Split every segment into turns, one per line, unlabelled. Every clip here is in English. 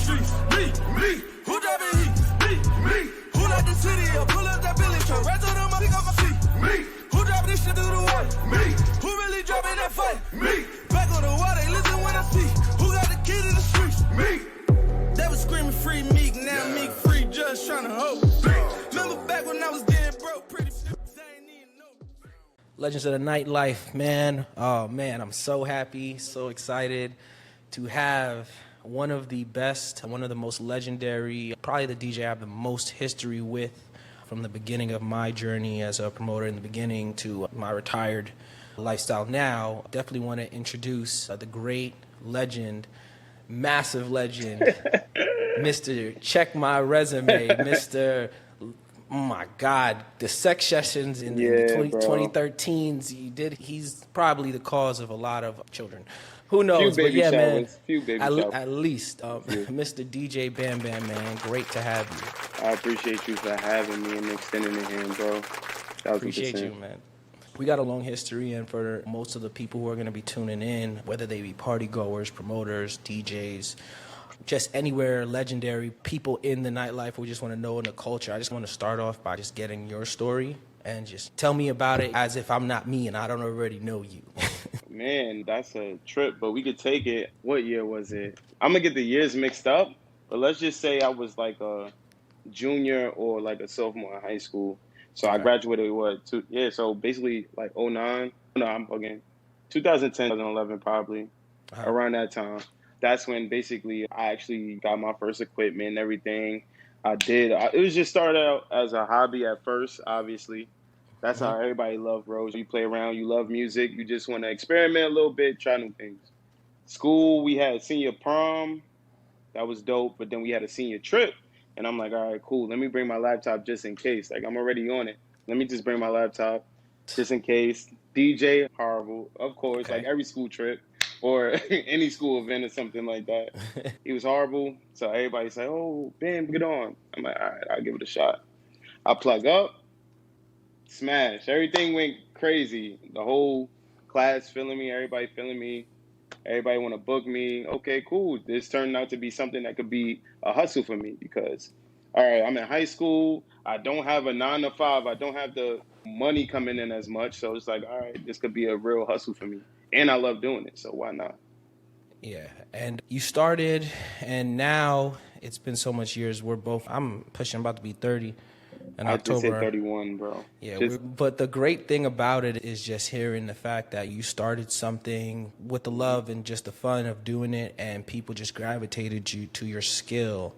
streets? Me. Who driving heat? Me. Who like the city? Or pull up that Billy truck. Right to them, I pick up my feet. Me. Who driving this shit through the water? Me. Who really driving that fight? Me. Back on the water, they listen when I speak. Who got the key to the streets? Me. They was screaming free Meek, now Meek free, just trying to hold. Remember back when I was getting broke, pretty
Legends of the Nightlife, man. Oh, man, I'm so happy, so excited to have one of the best, one of the most legendary, probably the DJ I have the most history with from the beginning of my journey as a promoter in the beginning to my retired lifestyle now. Definitely want to introduce the great legend, massive legend, Mr. Check My Resume, Mr. Oh my God, the sex sessions in the 2013s he did. He's probably the cause of a lot of children. Who knows?
Few baby
but yeah,
showers.
man. At least, Mr. DJ BamBam, man. Great to have you.
I appreciate you for having me and extending the hand, bro.
Appreciate you, man. We got a long history, and for most of the people who are going to be tuning in, whether they be party goers, promoters, DJs, just anywhere legendary people in the nightlife, we just want to know in the culture. I just want to start off by just getting your story and just tell me about it as if I'm not me and I don't already know you.
Man, that's a trip, but we could take it. What year was it? I'm going to get the years mixed up, but let's just say I was like a junior or like a sophomore in high school. So I graduated, so basically like 2009. No, I'm bugging. 2010, 2011 probably, around that time. That's when basically I actually got my first equipment and everything. It was just started out as a hobby at first, obviously. That's how everybody loves, bro. You play around, you love music, you just want to experiment a little bit, try new things. School, we had senior prom. That was dope, but then we had a senior trip. And I'm like, all right, cool. Let me bring my laptop just in case. Like, I'm already on it. Let me just bring my laptop just in case. DJ, horrible, of course, like every school trip. Or any school event or something like that. He was horrible. So everybody's like, oh, Bam, get on. I'm like, all right, I'll give it a shot. I plug up, smash. Everything went crazy. The whole class feeling me, everybody feeling me. Everybody want to book me. Okay, cool. This turned out to be something that could be a hustle for me because, all right, I'm in high school. I don't have a 9 to 5. I don't have the money coming in as much. So it's like, all right, this could be a real hustle for me. And I love doing it, so why not?
Yeah, and you started, and now it's been so much years. I'm about to be 30 in October.
I just hit 31, bro.
Yeah, but the great thing about it is just hearing the fact that you started something with the love and just the fun of doing it, and people just gravitated you to your skill,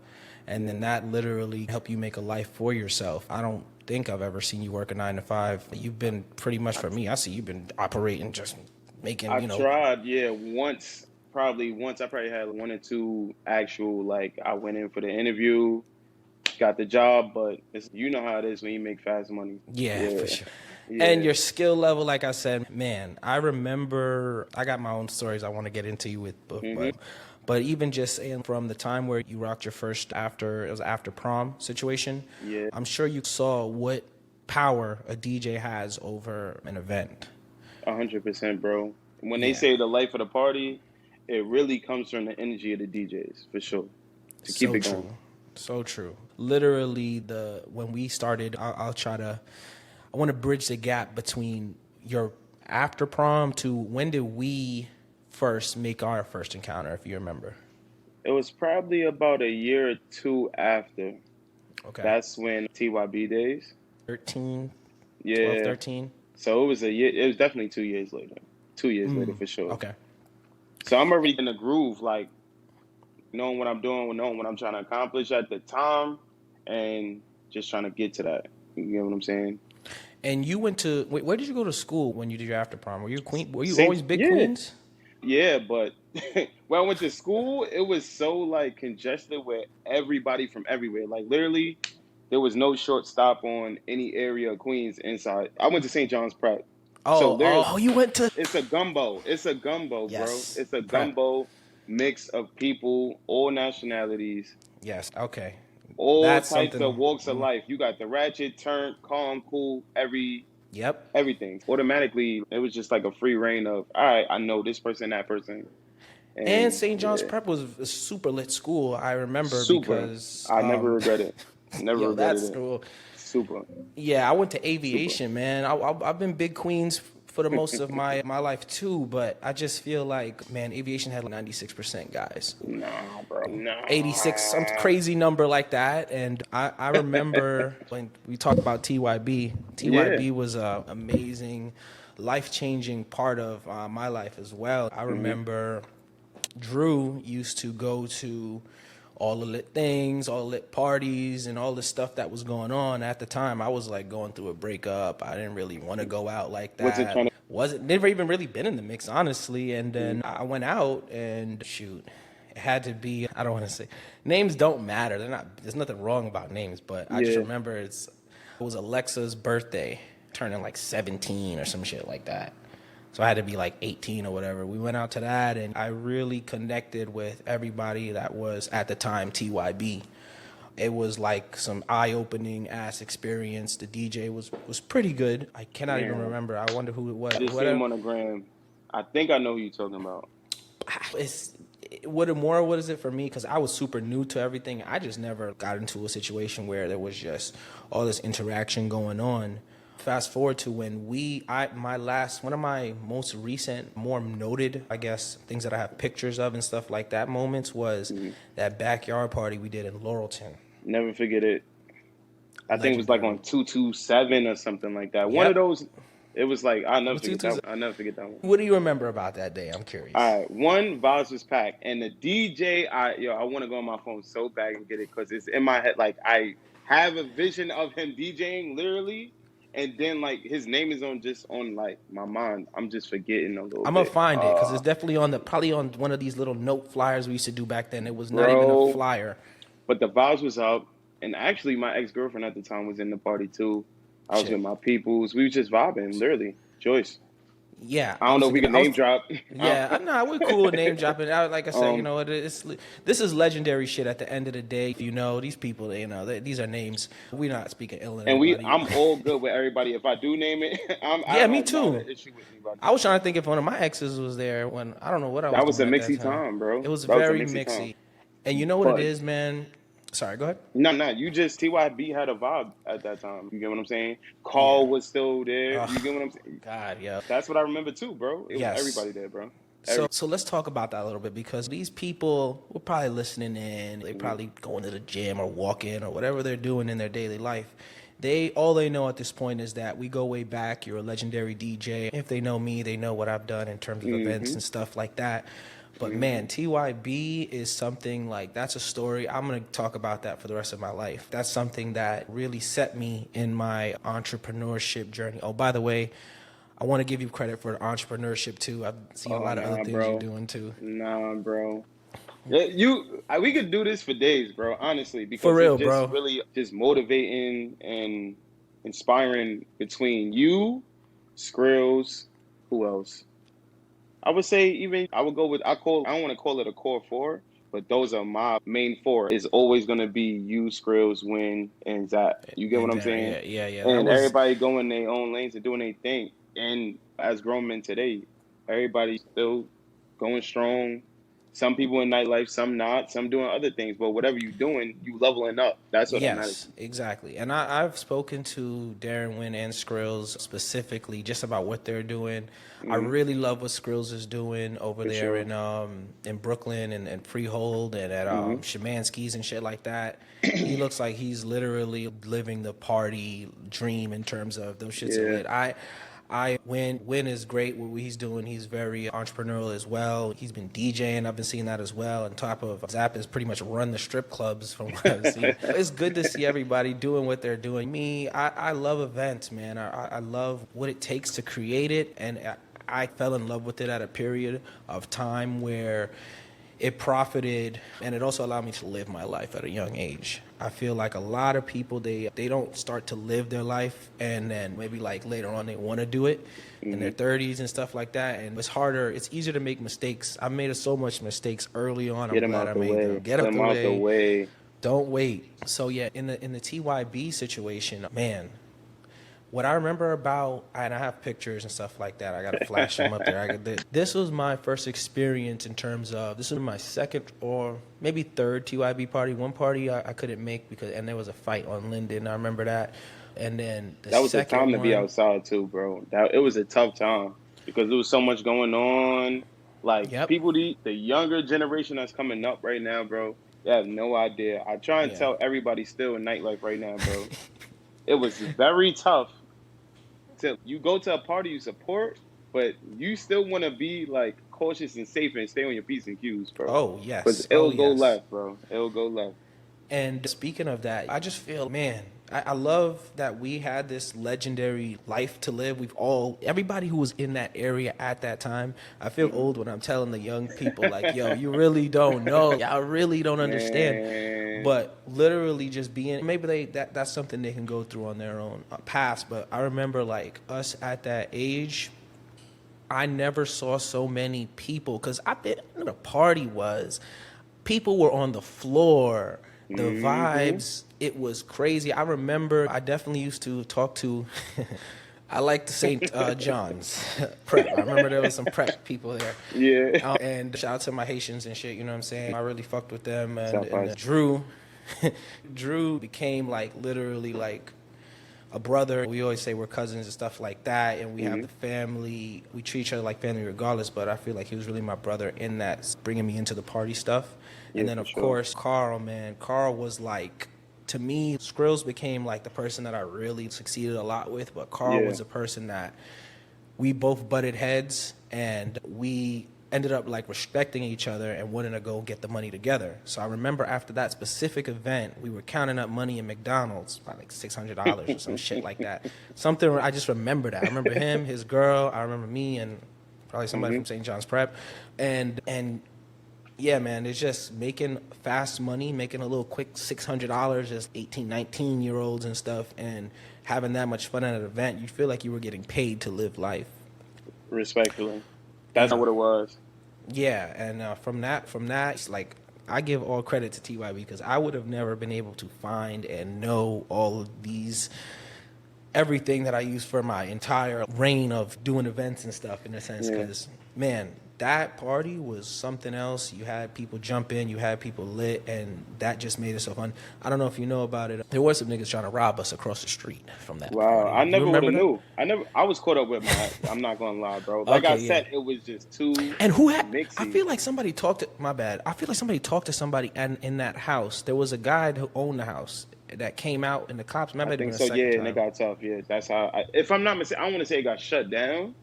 and then that literally helped you make a life for yourself. I don't think I've ever seen you work a 9 to 5. You've been pretty much, for me, I see you've been operating just making,
I tried, once I probably had 1 or 2 actual, like, I went in for the interview, got the job, but you know how it is when you make fast money.
Yeah. For sure. Yeah. And your skill level, like I said, man, I remember, I got my own stories I want to get into you with, but even just saying from the time where you rocked your first after prom situation, I'm sure you saw what power a DJ has over an event.
100%, bro. When they say the life of the party, it really comes from the energy of the DJs, for sure. To keep it going.
So true. Literally, when we started, I want to bridge the gap between your after prom to when did we first make our first encounter, if you remember?
It was probably about a year or 2 after. Okay. That's when TYB days.
13?
Yeah.
12, 13?
So it was definitely 2 years later. 2 years later for sure.
Okay.
So I'm already in the groove, like knowing what I'm doing, knowing what I'm trying to accomplish at the time, and just trying to get to that. You know what I'm saying?
And you went to where did you go to school when you did your after prom? Were you always big Queens?
Yeah, but when I went to school, it was so like congested with everybody from everywhere. Like literally, there was no short stop on any area of Queens inside. I went to St. John's Prep.
You went to...
It's a gumbo. It's a gumbo,
yes.
Bro. It's a gumbo mix of people, all nationalities.
Yes, okay.
All types of walks of life. You got the ratchet, turn, calm, cool, everything. Automatically, it was just like a free reign of, all right, I know this person, that person.
And St. John's Prep was a super lit school. I remember because
I never regret it. Never
yo, that
regretted it.
school.
Super.
Yeah, I went to aviation, man. I've been big Queens for the most of my life too, but I just feel like, man, aviation had like 96% guys.
Nah, bro. Nah.
86, some crazy number like that. And I remember when we talk about TYB. TYB was a amazing, life-changing part of my life as well. I remember Drew used to go to all the lit things, all the lit parties, and all the stuff that was going on at the time. I was like going through a breakup. I didn't really want to go out like that. Never even really been in the mix, honestly. And then I went out and shoot, it had to be. I don't want to say names don't matter. They're not. There's nothing wrong about names, but I just remember it was Alexa's birthday, turning like 17 or some shit like that. So I had to be like 18 or whatever. We went out to that, and I really connected with everybody that was, at the time, TYB. It was like some eye-opening ass experience. The DJ was pretty good. I cannot even remember. I wonder who it was.
I just seen him on the gram. I think I know who you're talking about.
What is it for me? Because I was super new to everything. I just never got into a situation where there was just all this interaction going on. Fast forward to when one of my most recent, more noted, I guess, things that I have pictures of and stuff like that moments was that backyard party we did in Laurelton.
Never forget it. I think it was like on 227 or something like that.
Yep.
One of those. It was like, I'll never forget that one.
What do you remember about that day? I'm curious.
All right, one, vibes was packed, and the DJ, I want to go on my phone so bad and get it because it's in my head. Like, I have a vision of him DJing literally. And then, like, his name is on like my mind. I'm just forgetting a little bit.
I'm gonna find it because it's definitely probably on one of these little note flyers we used to do back then. It was not even a flyer.
But the vibes was up, and actually, my ex-girlfriend at the time was in the party too. I was with my peoples. We were just vibing, literally. Joyce.
Yeah,
I don't know if we can name drop.
Yeah, no, we're cool with name dropping. Like I said, you know, this is legendary shit. At the end of the day, you know, these people, you know, these are names. We're not speaking ill.
And I'm all good with everybody. If I do name it,
me too. I was trying to think if one of my exes was there when I don't know what I was.
That was a mixy time, bro.
It was very mixy. And you know what it is, man. Sorry, go ahead.
No, you just TYB had a vibe at that time. You get what I'm saying? Carl was still there. You get what I'm saying?
God, yeah.
That's what I remember too, bro. It was everybody there, bro.
So let's talk about that a little bit because these people were probably listening in. They're probably going to the gym or walking or whatever they're doing in their daily life. All they know at this point is that we go way back. You're a legendary DJ. If they know me, they know what I've done in terms of events and stuff like that. But man, TYB is something like, that's a story. I'm going to talk about that for the rest of my life. That's something that really set me in my entrepreneurship journey. Oh, by the way, I want to give you credit for entrepreneurship too. I've seen a lot of other things you're doing too.
Nah, bro. We could do this for days, bro, honestly. Because
for real,
it's just
bro.
Really just motivating and inspiring between you, Skrills, who else? I would say even I would go with I don't want to call it a core four, but those are my main four. It's always gonna be you, Skrills, Win, and Zach. You get what I'm saying?
Yeah.
And everybody going their own lanes and doing their thing. And as grown men today, everybody's still going strong. Some people in nightlife, some not, some doing other things. But whatever you're doing, you leveling up. That's what matters.
Yes, exactly. And I've spoken to Darren Wynn and Skrills specifically just about what they're doing. I really love what Skrills is doing over there in Brooklyn and Freehold and at Shemansky's and shit like that. He looks like he's literally living the party dream in terms of those shits are lit. Win is great what he's doing. He's very entrepreneurial as well. He's been DJing. I've been seeing that as well. On top of Zap has pretty much run the strip clubs from what I've seen. It's good to see everybody doing what they're doing. I love events, man. I love what it takes to create it, and I fell in love with it at a period of time where it profited, and it also allowed me to live my life at a young age. I feel like a lot of people, they don't start to live their life, and then maybe like later on they want to do it in their 30s and stuff like that, and it's harder. It's easier to make mistakes. I made so much mistakes early on. I'm glad I made them. Get them out the way. Don't wait. So yeah, in the TYB situation, man, What I remember about, and I have pictures and stuff like that. I gotta flash them up there. This was my first experience in terms of, this was my second or maybe third TYB party. One party I couldn't make and there was a fight on Linden. I remember that. And then
That was a time to be outside too, bro. It was a tough time because there was so much going on. Like
Yep.
people, the younger generation that's coming up right now, bro, they have no idea. I try and tell everybody still in nightlife right now, bro. It was very tough. You go to a party you support, but you still want to be like cautious and safe and stay on your P's and Q's, bro.
Oh, yes.
Because it'll go left, bro. It'll go left.
And speaking of that, I just feel, man, I love that we had this legendary life to live. Everybody who was in that area at that time, I feel old when I'm telling the young people, like, yo, you really don't know. Y'all really don't understand.
Man.
But literally just being, maybe that's something they can go through on their own past. But I remember, like, us at that age, I never saw so many people, because I know the party was. People were on the floor. The vibes, it was crazy. I remember I definitely used to talk to, I like to say John's prep. I remember there was some prep people there.
Yeah.
And shout out to my Haitians and shit, you know what I'm saying? I really fucked with them. And Drew became like literally like a brother. We always say we're cousins and stuff like that. And we have the family. We treat each other like family regardless. But I feel like he was really my brother in that, bringing me into the party stuff. And then, of course, Carl, man. Carl was like, to me, Skrills became like the person that I really succeeded a lot with. But Carl was a person that we both butted heads, and we ended up like respecting each other and wanting to go get the money together. So I remember after that specific event, we were counting up money in McDonald's, probably like $600 or some shit like that. Something, I just remember that. I remember him, his girl, I remember me, and probably somebody from St. John's Prep. And yeah, man, it's just making fast money, making a little quick $600 as 18, 19-year-olds and stuff, and having that much fun at an event. You feel like you were getting paid to live life.
Respectfully. That's not what it was.
Yeah, and from that, it's like, I give all credit to TYB, because I would have never been able to find and know all of these, everything that I used for my entire reign of doing events and stuff, in a sense, because, man, that party was something else. You had people jump in, you had people lit, and that just made it so fun. I don't know if you know about it. There were some niggas trying to rob us across the street from that
Wow,
party.
I never would have knew. I was caught up with my, I'm not going to lie, bro. Like I said, it was just too
And who had,
mixy.
I feel like somebody talked to, my bad, I feel like somebody talked to somebody in that house. There was a guy who owned the house that came out, and the cops,
I think so, yeah, and it got tough, yeah. That's how, if I'm not mistaken, I want to say it got shut down.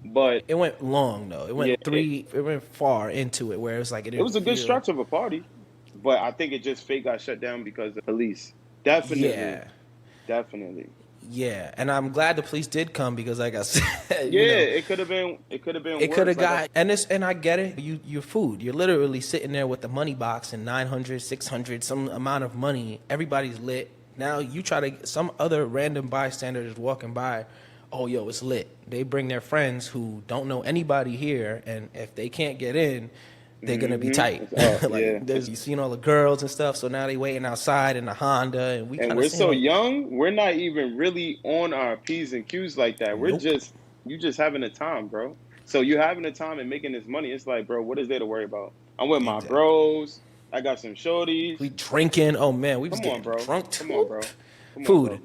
But
it went long though. It went it went far into it, where it was like
it was a good structure of a party, but I think it just fake got shut down because of the police. Definitely.
Yeah, and I'm glad the police did come, because, like I said,
it could have been. It could have been.
It could have got, and I get it. Your food. You're literally sitting there with the money box and 900, 600, some amount of money. Everybody's lit. Now you try to, some other random bystander is walking by. Oh, yo, it's lit. They bring their friends who don't know anybody here, and if they can't get in, they're gonna be tight. You've seen all the girls and stuff, so now they waiting outside in the Honda, and
we're so young. We're not even really on our P's and Q's like that. We're you just having a time, bro. So you're having a time and making this money. It's like, bro, what is there to worry about? I'm with my bros. I got some shorties.
We drinking. Oh man, we was getting drunk too.
Come on, bro.
Food.
Bro.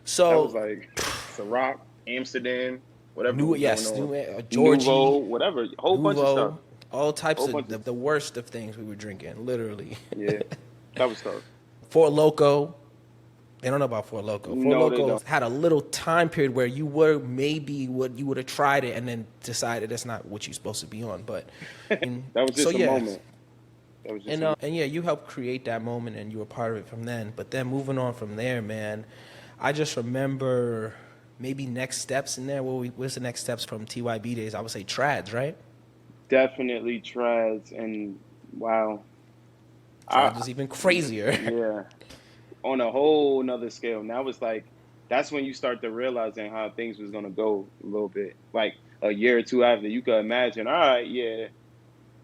So
that was like Ciroc, Amsterdam, whatever.
Georgie,
Nouveau, whatever, a whole bunch of stuff.
All types of the worst of things we were drinking, literally.
Yeah, that was tough.
Four Loko. They don't know about Four Loko. Four Loko had a little time period where you would have tried it and then decided that's not what you're supposed to be on. But
that was just a moment. That was just
and you helped create that moment, and you were part of it from then. But then moving on from there, man, I just remember maybe next steps in there. What's the next steps from TYB days? I would say trads, right?
Definitely trads, and wow.
Trads was even crazier.
Yeah. On a whole nother scale. Now it's like, that's when you start to realizing how things was going to go a little bit. Like a year or two after, you could imagine, all right, yeah,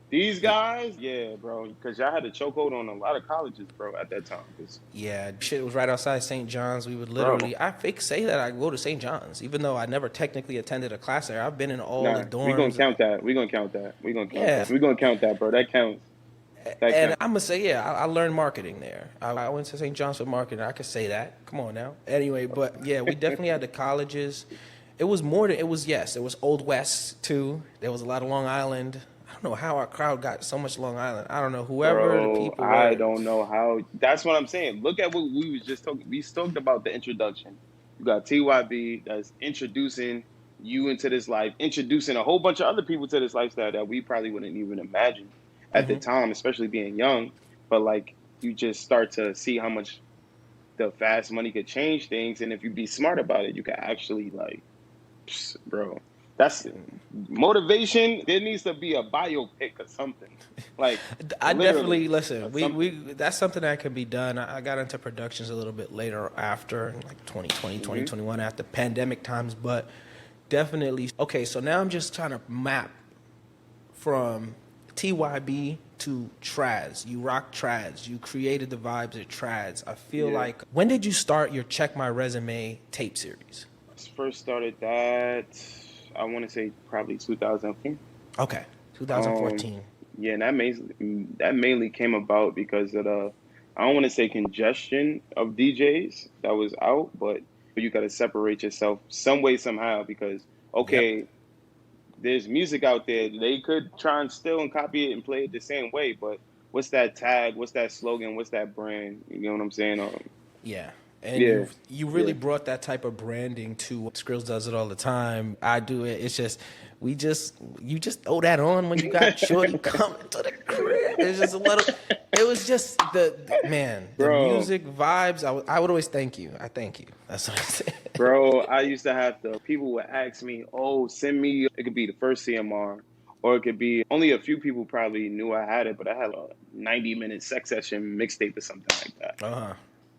These guys, yeah, bro, because y'all had a chokehold on a lot of colleges, bro, at that time. 'Cause,
Yeah, shit was right outside St. John's. We would
bro,
literally, I fake say that I go to St. John's, even though I never technically attended a class there. I've been in all the
nah, we gonna
dorms.
count that. We gonna count that. We gonna count
Yeah,
that. We gonna count that, bro. That counts. That
and
counts.
I'm gonna say, yeah, I learned marketing there. I went to St. John's for marketing. I could say that. Come on now. Anyway, but yeah, we definitely had the colleges. It was more than it was. Yes, it was Old West too. There was a lot of Long Island. I don't know how our crowd got so much Long Island. I don't know whoever the
Bro,
people
I
were.
don't know how. That's what I'm saying. Look at what we was just talking. We talked about the introduction. You got TYB that's introducing you into this life, introducing a whole bunch of other people to this lifestyle that we probably wouldn't even imagine at the
Hmm.
time, especially being young. But like, you just start to see how much the fast money could change things, and if you be smart about it, you can actually like, bro. That's motivation. There needs to be a biopic or something. Like
I definitely
literally
listen.
or
We
something.
that's something that can be done. I got into productions a little bit later after, in like 2020,
Hmm.
2021, after pandemic times, but definitely. Okay, so now I'm just trying to map from TYB to Trads. You rock Trads. You created the vibes at Trads. I feel
Yeah.
like, when did you start your Check My Resume tape series?
First started that, I want to say probably 2004.
Okay,
Um,
2014.
yeah, and that mainly came about because of the, I don't want to say congestion of DJs that was out, but you got to separate yourself some way somehow because
Yep.
okay, there's music out there. They could try and steal and copy it and play it the same way, but what's that tag? What's that slogan? What's that brand? You know what I'm saying?
Yeah. And
Yeah,
you really
yeah.
brought that type of branding to Skrills does it all the time. I do it. It's just you just throw that on when you got Shorty coming to the crib. It's just a little. It was just man, the
Bro,
music vibes. I would always thank you. I thank you. That's what I say.
bro, I used to have to, people would ask me, oh, send me, it could be the first CMR, or it could be, only a few people probably knew I had it, but I had a 90-minute sex session mixtape or something like that.
Uh-huh.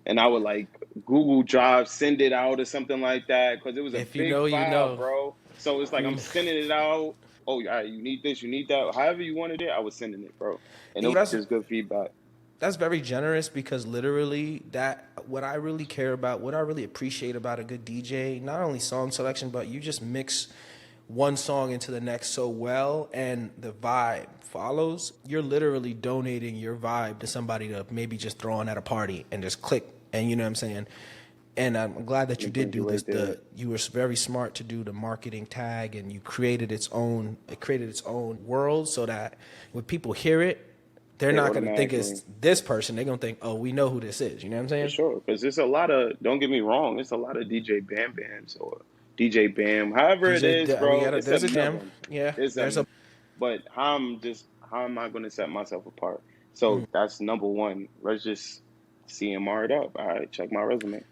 And I would like Google Drive, send it out or something like that, because it was a
If you
big
know, you
file,
know.
bro. So it's like I'm sending it out. Oh, all right, you need this, you need that. However you wanted it, I was sending it, bro. And it
And
was just good feedback.
that's very generous because literally that what I really care about, what I really appreciate about a good DJ, not only song selection, but you just mix one song into the next so well and the vibe follows. You're literally donating your vibe to somebody to maybe just throw on at a party and just click, and you know what I'm saying. And I'm glad that you did
Thank
do
you
this.
right there.
You were very smart to do the marketing tag, and you created its own. It created its own world so that when people hear it, they're
They
not going to think
automatically.
it's this person. They're going to think, oh, we know who this is. You know what I'm
For
saying?
sure, because there's a lot of, don't get me wrong, it's a lot of DJ Bam Bams or DJ Bam, however it is,
We
bro.
got
It's
there's a
enough of
gem.
them.
Yeah,
It's
there's a.
enough. But how am I going to set myself apart? So that's number one. Let's just CMR it up. All right, check my resume.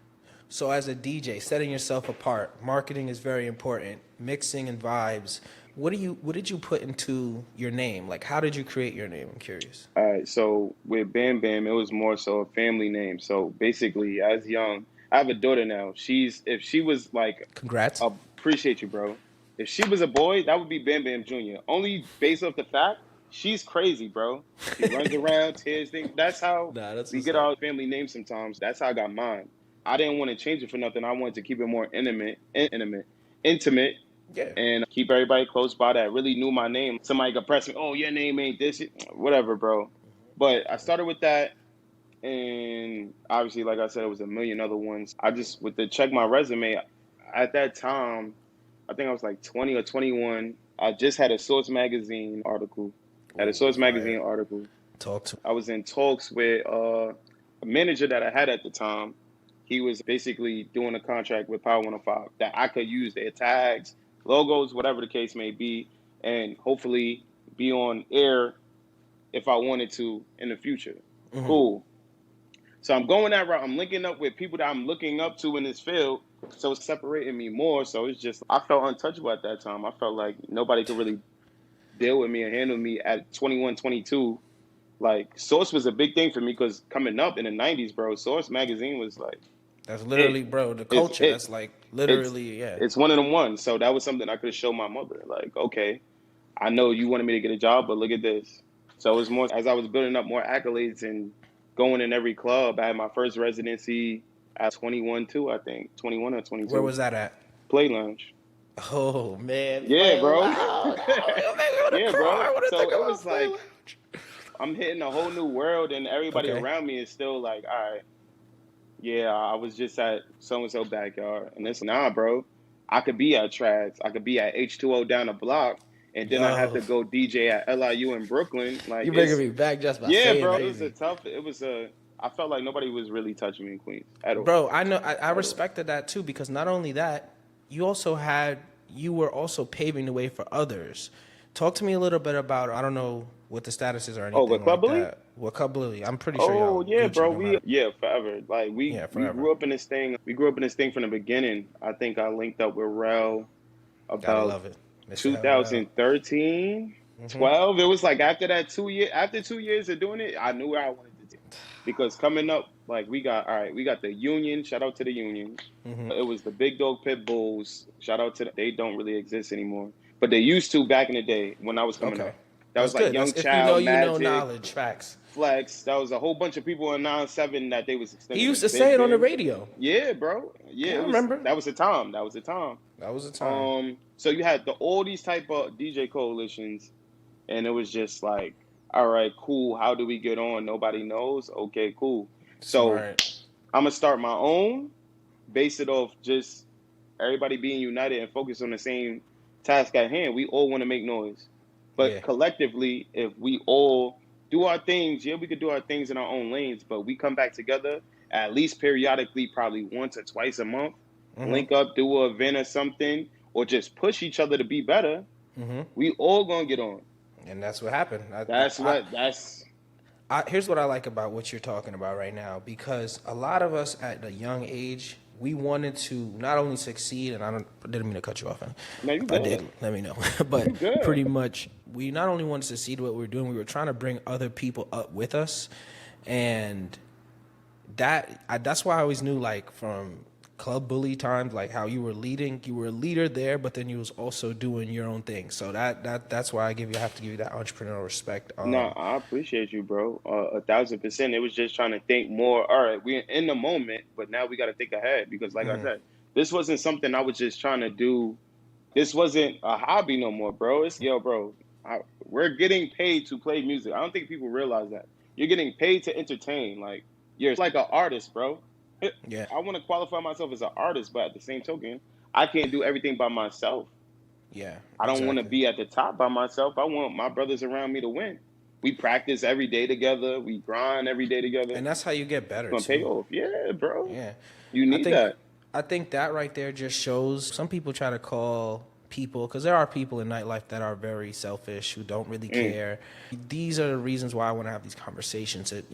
So as a DJ, setting yourself apart, marketing is very important. Mixing and vibes. What did you put into your name? Like, how did you create your name? I'm curious.
All right, so with Bam Bam, it was more so a family name. So basically, as young, I have a daughter now. If she was like,
Congrats.
appreciate you, bro. If she was a boy, that would be Bam Bam Jr. Only based off the fact she's crazy, bro. She runs around, tears things. That's how
Nah, that's
we
what's
get
up.
our family names sometimes. That's how I got mine. I didn't want to change it for nothing. I wanted to keep it more intimate,
Yeah.
and keep everybody close by that really knew my name. Somebody could press me, oh, your name ain't this, whatever, bro. But I started with that, and obviously, like I said, it was a million other ones. I just, with the check my resume, at that time, I think I was like 20 or 21. I just had a Source Magazine article. Had a
Ooh,
Source
fire.
Magazine article.
Talk to.
I was in talks with a manager that I had at the time. He was basically doing a contract with Power 105 that I could use their tags, logos, whatever the case may be, and hopefully be on air if I wanted to in the future.
Mm-hmm.
Cool. So I'm going that route. I'm linking up with people that I'm looking up to in this field. So it's separating me more. So it's just, I felt untouchable at that time. I felt like nobody could really deal with me and handle me at 21, 22. Like, Source was a big thing for me because coming up in the 90s, bro, Source Magazine was like,
That's
it.
literally, bro, the
It's
culture.
it.
That's like
It's
literally, yeah.
it's one of them ones. So that was something I could show my mother. Like, okay, I know you wanted me to get a job, but look at this. So it was more as I was building up more accolades and going in every club. I had my first residency at 21 too, I think. 21 or
Where
22.
was that at?
Play Lounge.
Oh man,
Yeah,
play
bro.
loud. Oh, man, I wanna
Yeah,
cry.
bro.
I wanna
So
take
it
about
was
play
like
lounge.
I'm hitting a whole new world, and everybody
Okay.
around me is still like, all right, yeah, I was just at so and so backyard, and it's nah, bro. I could be at Trads, I could be at H2O down the block, and then I have
Yo,
to go DJ at LIU in Brooklyn. Like
you bringing
it's
me back just by
yeah,
saying
bro.
that.
It was a
Crazy.
tough. It was a. I felt like nobody was really touching me in Queens at all,
Bro, I know I
at all.
respected that too because not only that, you were also paving the way for others. Talk to me a little bit about I don't know what the status is or
Oh, but
anything
Club
like
Bully?
that. What Cup Lily? I'm pretty sure
Oh
y'all
yeah,
Gucci
bro.
no
We
matter.
yeah, forever. Like
Yeah,
we
forever.
grew up in this thing. We grew up in this thing from the beginning. I think I linked up with Rel
Gotta
about
love it. Mr. Hell
2013,
well.
12. It was like after that 2 year, after 2 years of doing it, I knew where I wanted to do. Because coming up, like we got all right, we got the Union. Shout out to the Union. It was the Big Dog Pit Bulls. Shout out to they don't really exist anymore, but they used to back in the day when I was coming
Okay.
up. That
That's
was like
good. That's
Young
if you know
Child,
you know
Magic,
knowledge. Facts.
Flex. That was a whole bunch of people in 9-7 that they was
He
extended
used
in
to say
Big
it on the
Ben.
radio.
Yeah, bro. Yeah,
Yeah, I
it was
remember.
that was the time. That was the time.
That was the time.
So you had all these type of DJ coalitions, and it was just like, all right, cool. How do we get on? Nobody knows. Okay, cool. So
Smart.
I'm gonna start my own, base it off just everybody being united and focused on the same task at hand. We all want to make noise, but
Yeah.
collectively, if we all do our things, yeah, we could do our things in our own lanes, but we come back together at least periodically, probably once or twice a month, link up, do an event or something, or just push each other to be better. We all gonna get on.
And that's what happened.
That's
Here's what I like about what you're talking about right now because a lot of us at a young age we wanted to not only succeed and didn't mean to cut you off.
no, you
If I
good.
did, let me know.
You
But
good.
pretty much we not only wanted to succeed what we were doing, we were trying to bring other people up with us, and that's why I always knew like from Club Bully times like how you were a leader there, but then you was also doing your own thing. So that's why I have to give you that entrepreneurial respect.
No, I appreciate you, bro. 1,000%. It was just trying to think more. All right, we're in the moment, but now we got to think ahead because, like I said, this wasn't something I was just trying to do. This wasn't a hobby no more, bro. It's yo, bro. We're getting paid to play music. I don't think people realize that. You're getting paid to entertain. Like you're like an artist, bro.
Yeah,
I want to qualify myself as an artist, but at the same token, I can't do everything by myself.
yeah,
I don't want to
exactly.
be at the top by myself. I want my brothers around me to win. We practice every day together. We grind every day together.
And
It's
that's how you get better
gonna pay
too.
off. Yeah, bro.
Yeah.
You
I
need
think
that.
I think that right there just shows some people try to call people because there are people in nightlife that are very selfish who don't really care. These are the reasons why I want to have these conversations that,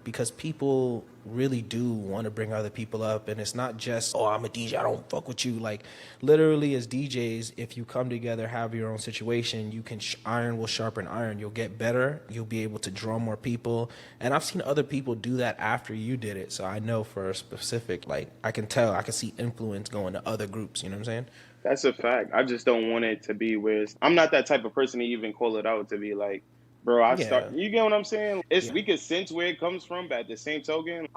because people really do want to bring other people up and it's not just, oh, I'm a DJ, I don't fuck with you. Like literally as DJs, if you come together, have your own situation, you can iron will sharpen iron. You'll get better. You'll be able to draw more people. And I've seen other people do that after you did it. So I know for a specific, like I can see influence going to other groups. You know what I'm saying?
That's a fact. I just don't want it to be I'm not that type of person to even call it out to be like, bro,
Yeah.
you get what I'm saying?
Yeah.
We can sense where it comes from, but at the same token,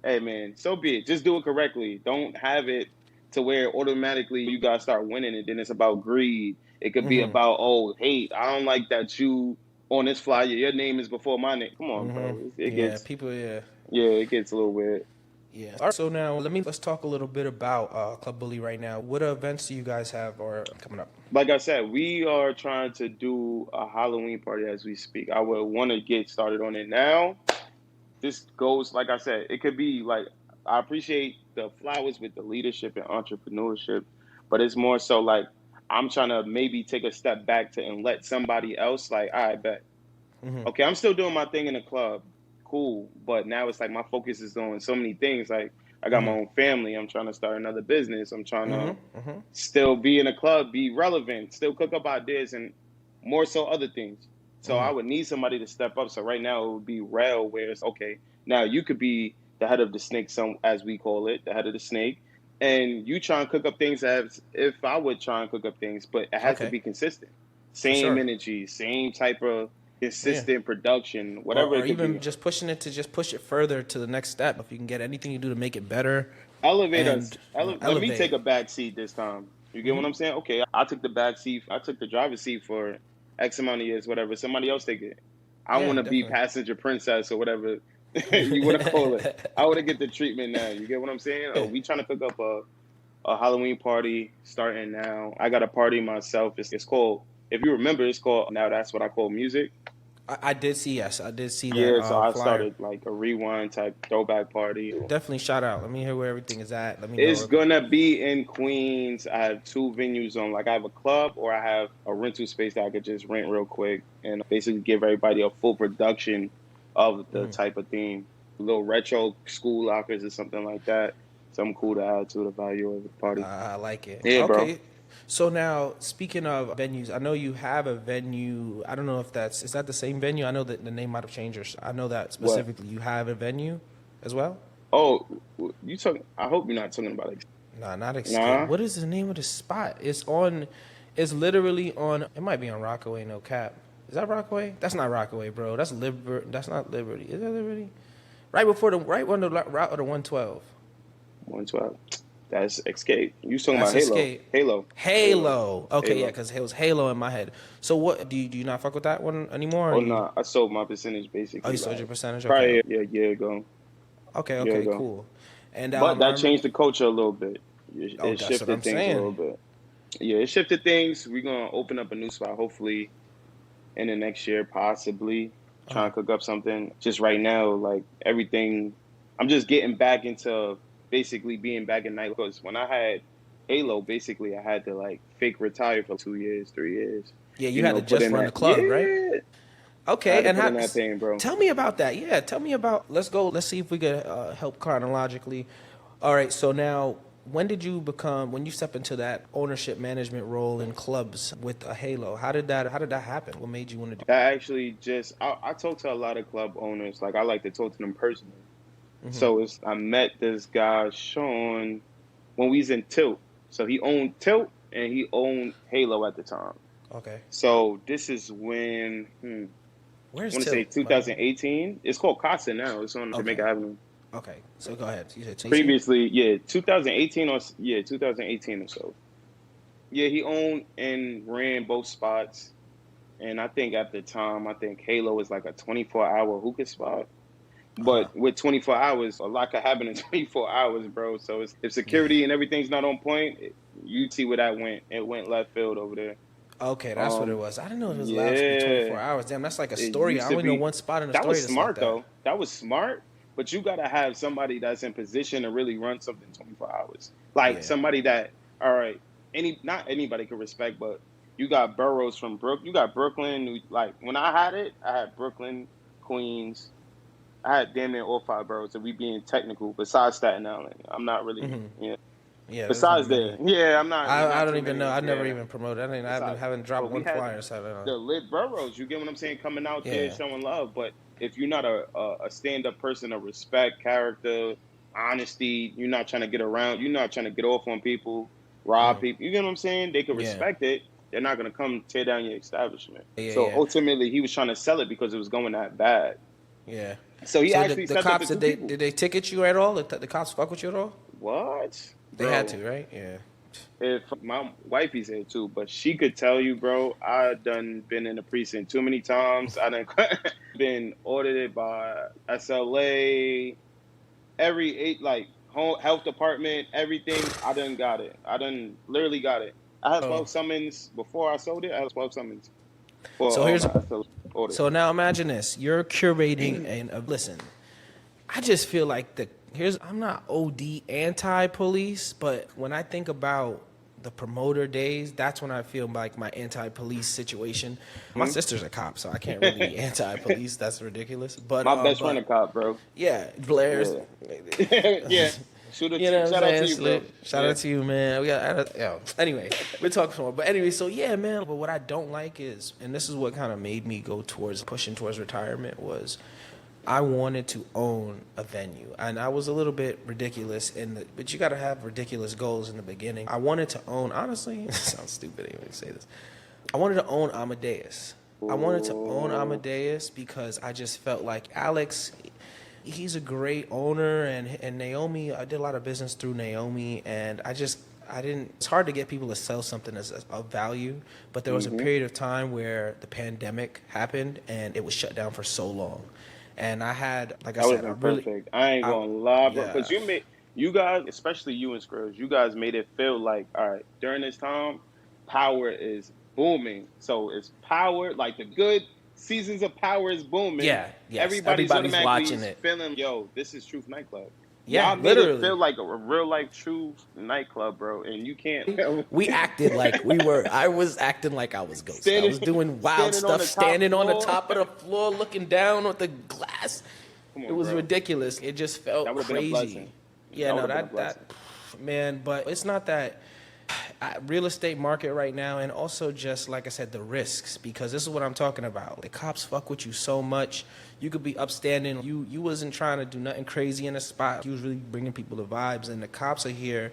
hey man, so be it. Just do it correctly. Don't have it to where automatically you guys start winning and then it's about greed. It could be about, oh, hate. I don't like that you on this flyer, your name is before my name. Come on, bro. It
Yeah.
gets
People. Yeah.
it gets a little weird.
Yeah. All right, so now let's talk a little bit about Club Bully right now. What events do you guys have or coming up?
Like I said, we are trying to do a Halloween party as we speak. I would want to get started on it now. This goes, like I said, it could be like, I appreciate the flowers with the leadership and entrepreneurship, but it's more so like, I'm trying to maybe take a step back and let somebody else like, all right, bet. Okay, I'm still doing my thing in the club. Cool. But now it's like my focus is on so many things. Like I got my own family. I'm trying to start another business. I'm trying to still be in a club, be relevant, still cook up ideas and more so other things. So I would need somebody to step up. So right now it would be Rel where it's okay. Now you could be the head of the snake, as we call it, the head of the snake. And you try and cook up things as if I would try and cook up things, but it has to
Okay.
be consistent.
For
Same
sure.
energy, same type of
Yeah.
consistent production, whatever
Or
it could
even
be.
just pushing it to just push it further to the next step. If you can get anything you do to make it better
Elevate
and
us. Let me take
elevate.
a back seat this time. You get what
Hmm.
I'm saying? Okay, I took the back seat. I took the driver's seat for X amount of years, whatever. Somebody else take it. I
Yeah,
want to be
definitely.
passenger princess or whatever you want to call it. I want to get the treatment now. You get what I'm saying? Oh, we trying to cook up a Halloween party starting now. I got a party myself. It's called, if you remember, it's called Now That's What I Call Music.
I did see, yes, I did see that
Yeah, so I
flyer.
started like a rewind type throwback party.
Definitely shout out. Let me hear where everything is at. Let me
It's
know.
gonna be in Queens. I have two venues on. Like I have a club or I have a rental space that I could just rent real quick and basically give everybody a full production of the
Mhm.
type of theme. Little retro school lockers or something like that. Something cool to add to the value of the party.
I like it.
Yeah, bro.
Okay. So now, speaking of venues, I know you have a venue. I don't know if is that the same venue? I know that the name might have changed. I know that
What?
specifically you have a venue as well.
Oh, you talking? I hope you're not talking about it.
Nah, not Escape.
Nah.
What is the name of the spot? It's on. It's literally on. It might be on Rockaway. No cap. Is that Rockaway? That's not Rockaway, bro. That's That's not Liberty. Is that Liberty? Right on the route of the 112.
112. That's Escape. You talking
That's
about Halo?
Escape.
Halo. Halo.
Halo. Okay, yeah,
Halo.
because it was Halo in my head. So what do you not fuck with that one anymore? Or
Oh
you
no, I sold my percentage
oh you
basically
sold your
like
percentage? Okay,
probably
okay,
a year ago. Year
okay,
ago.
cool. And
But
I
that
remember.
changed the culture a little bit.
Oh,
It
that's what I'm
shifted things a
saying.
little bit. Yeah, it shifted things. We're gonna open up a new spot hopefully in the next year, possibly.
Uh,
Trying to cook up something. Just right now, like everything, I'm just getting back into basically being back in night. Because when I had Halo, basically I had to like fake retire for 2 years, 3 years.
yeah, you had to
Put
just
in
run the
that.
club, right?
Yeah, I
Okay,
had to
and
put in that pain, bro.
tell me about that. Yeah, tell me about. Let's go. Let's see if we could help chronologically. All right. So now, when did you become? When you step into that ownership management role in clubs with a Halo? How did that? How did that happen? What made you want to do?
That actually just I talk to a lot of club owners. Like I like to talk to them personally.
Hmm.
So I met this guy Sean when we was in Tilt. So he owned Tilt and he owned Halo at the time.
Okay.
So this is when I
Where's
want to say
Tilt? By the way.
2018. It's called Casa now. It's on
Okay.
Jamaica Avenue.
Okay. So go ahead. You said 18?
Previously, yeah, 2018 or yeah, 2018 or so. Yeah, he owned and ran both spots. And I think at the time, I think Halo was like a 24-hour hookah spot.
Uh huh.
But with 24 hours, a lot could happen in 24 hours, bro. So if
Yeah.
security and everything's not on point, you see where that went. It went left field over there.
Okay, that's what it
Um,
was. I didn't know it was allowed to be 24
yeah,
hours. Damn, that's like a
it
story.
used
I
to
only know
be.
one spot in the
That was
story that's like
smart
that.
though. That was smart. But you gotta have somebody that's in position to really run something 24 hours. Like
Yeah.
somebody that, all right, not anybody could respect, but you got boroughs from You got Brooklyn. Like when I had it, I had Brooklyn, Queens. I had damn near all five boroughs. If we being technical, besides Staten Island, I'm not really.
Hmm.
Yeah.
Yeah, there's not
Besides
many.
there, yeah, I'm not. It's
I
not
don't
too
even know.
many.
I never
Yeah.
even promoted.
Besides,
Haven't dropped
but we
one
had
flyer. So I don't know.
the lit boroughs. You get what I'm saying? Coming out there
Yeah.
showing love. But if you're not a stand up person of respect, character, honesty, you're not trying to get around. You're not trying to get off on people, rob
Hmm.
people. You get what I'm saying? They could
Yeah.
respect it. They're not gonna come tear down your establishment.
Yeah.
So
Yeah.
ultimately, he was trying to sell it because it was going that bad.
Yeah.
So he
So
actually
the
sent it to
cops
two
did
people.
they ticket you at all? The cops fuck with you at all?
What,
They had
bro?
to, right? Yeah.
If my wifey's here too, but she could tell you, bro, I done been in the precinct too many times. I done been audited by SLA, every eight like home health department, everything. I done got it. I done literally got it. I had
Oh.
12 summons before I sold it. I had 12 summons for
So here's
my SLA audit.
so now imagine this. You're curating and listen. I just feel like I'm not OD anti-police, but when I think about the promoter days, that's when I feel like my anti-police situation. My sister's a cop, so I can't really be anti-police. That's ridiculous.
My best friend a cop, bro.
Yeah, Blair's.
Yeah. Yeah.
You know what
Shout
I'm
out to
saying?
you, bro.
Shout
Yeah.
out to you, man. Anyway, we're talking more. But anyway, so yeah, man. But what I don't like is, and this is what kind of made me go towards pushing towards retirement, was I wanted to own a venue, and I was a little bit ridiculous but you got to have ridiculous goals in the beginning. I wanted to own, honestly, it sounds stupid anyway to say this. I wanted to own Amadeus. I wanted to own Amadeus because I just felt like Alex, he's a great owner, and Naomi, I did a lot of business through Naomi, and I didn't, it's hard to get people to sell something as of value, but there was a period of time where the pandemic happened and it was shut down for so long. And I had, like I
That
said, I
wasn't
really,
perfect. I ain't
I,
gonna lie, bro.
yeah,
Because you guys, especially you and Skrills, you guys made it feel like, all right, during this time, Power is booming. So it's Power, like the good seasons of Power is booming.
yeah, yes,
Everybody's
everybody's
automatically
watching it.
feeling, yo, this is Truth Nightclub.
Yeah,
Y'all made it
literally.
feel like a real life Truth nightclub, bro. And you can't
We acted like we were. I was acting like I was Ghost. I was doing wild
standing on
stuff,
the top
standing on the
floor.
top of the floor, looking down with the glass.
Come on,
It was
bro.
ridiculous. It just felt
That would have been a
crazy.
blessing.
Yeah,
That
no,
would have been a
that
blessing.
man. But it's not that real estate market right now, and also just like I said, the risks. Because this is what I'm talking about. The cops fuck with you so much. You could be upstanding. You wasn't trying to do nothing crazy in a spot. You was really bringing people the vibes, and the cops are here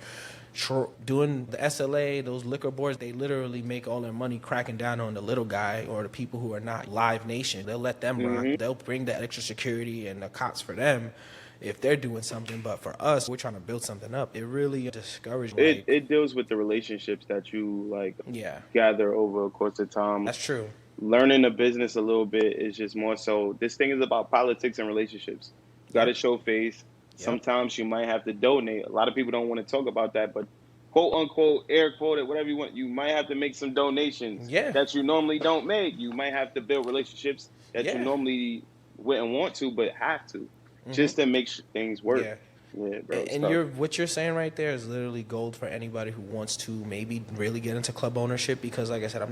doing the SLA, those liquor boards. They literally make all their money cracking down on the little guy or the people who are not Live Nation. They'll let them rock. They'll bring that extra security and the cops for them if they're doing something. But for us, we're trying to build something up. It really discouraged.
It deals with the relationships that you
Yeah,
gather over a course of time.
that's true.
Learning the business a little bit is just more so. This thing is about politics and relationships. You got to
Yep.
show face.
Yep.
Sometimes you might have to donate. A lot of people don't want to talk about that, but quote unquote, air quoted, whatever you want, you might have to make some donations
Yeah.
that you normally don't make. You might have to build relationships that you
Yeah.
normally wouldn't want to, but have to, just to make things work.
Yeah.
Yeah, bro. it's
And
tough.
what you're saying right there is literally gold for anybody who wants to maybe really get into club ownership. Because, like I said,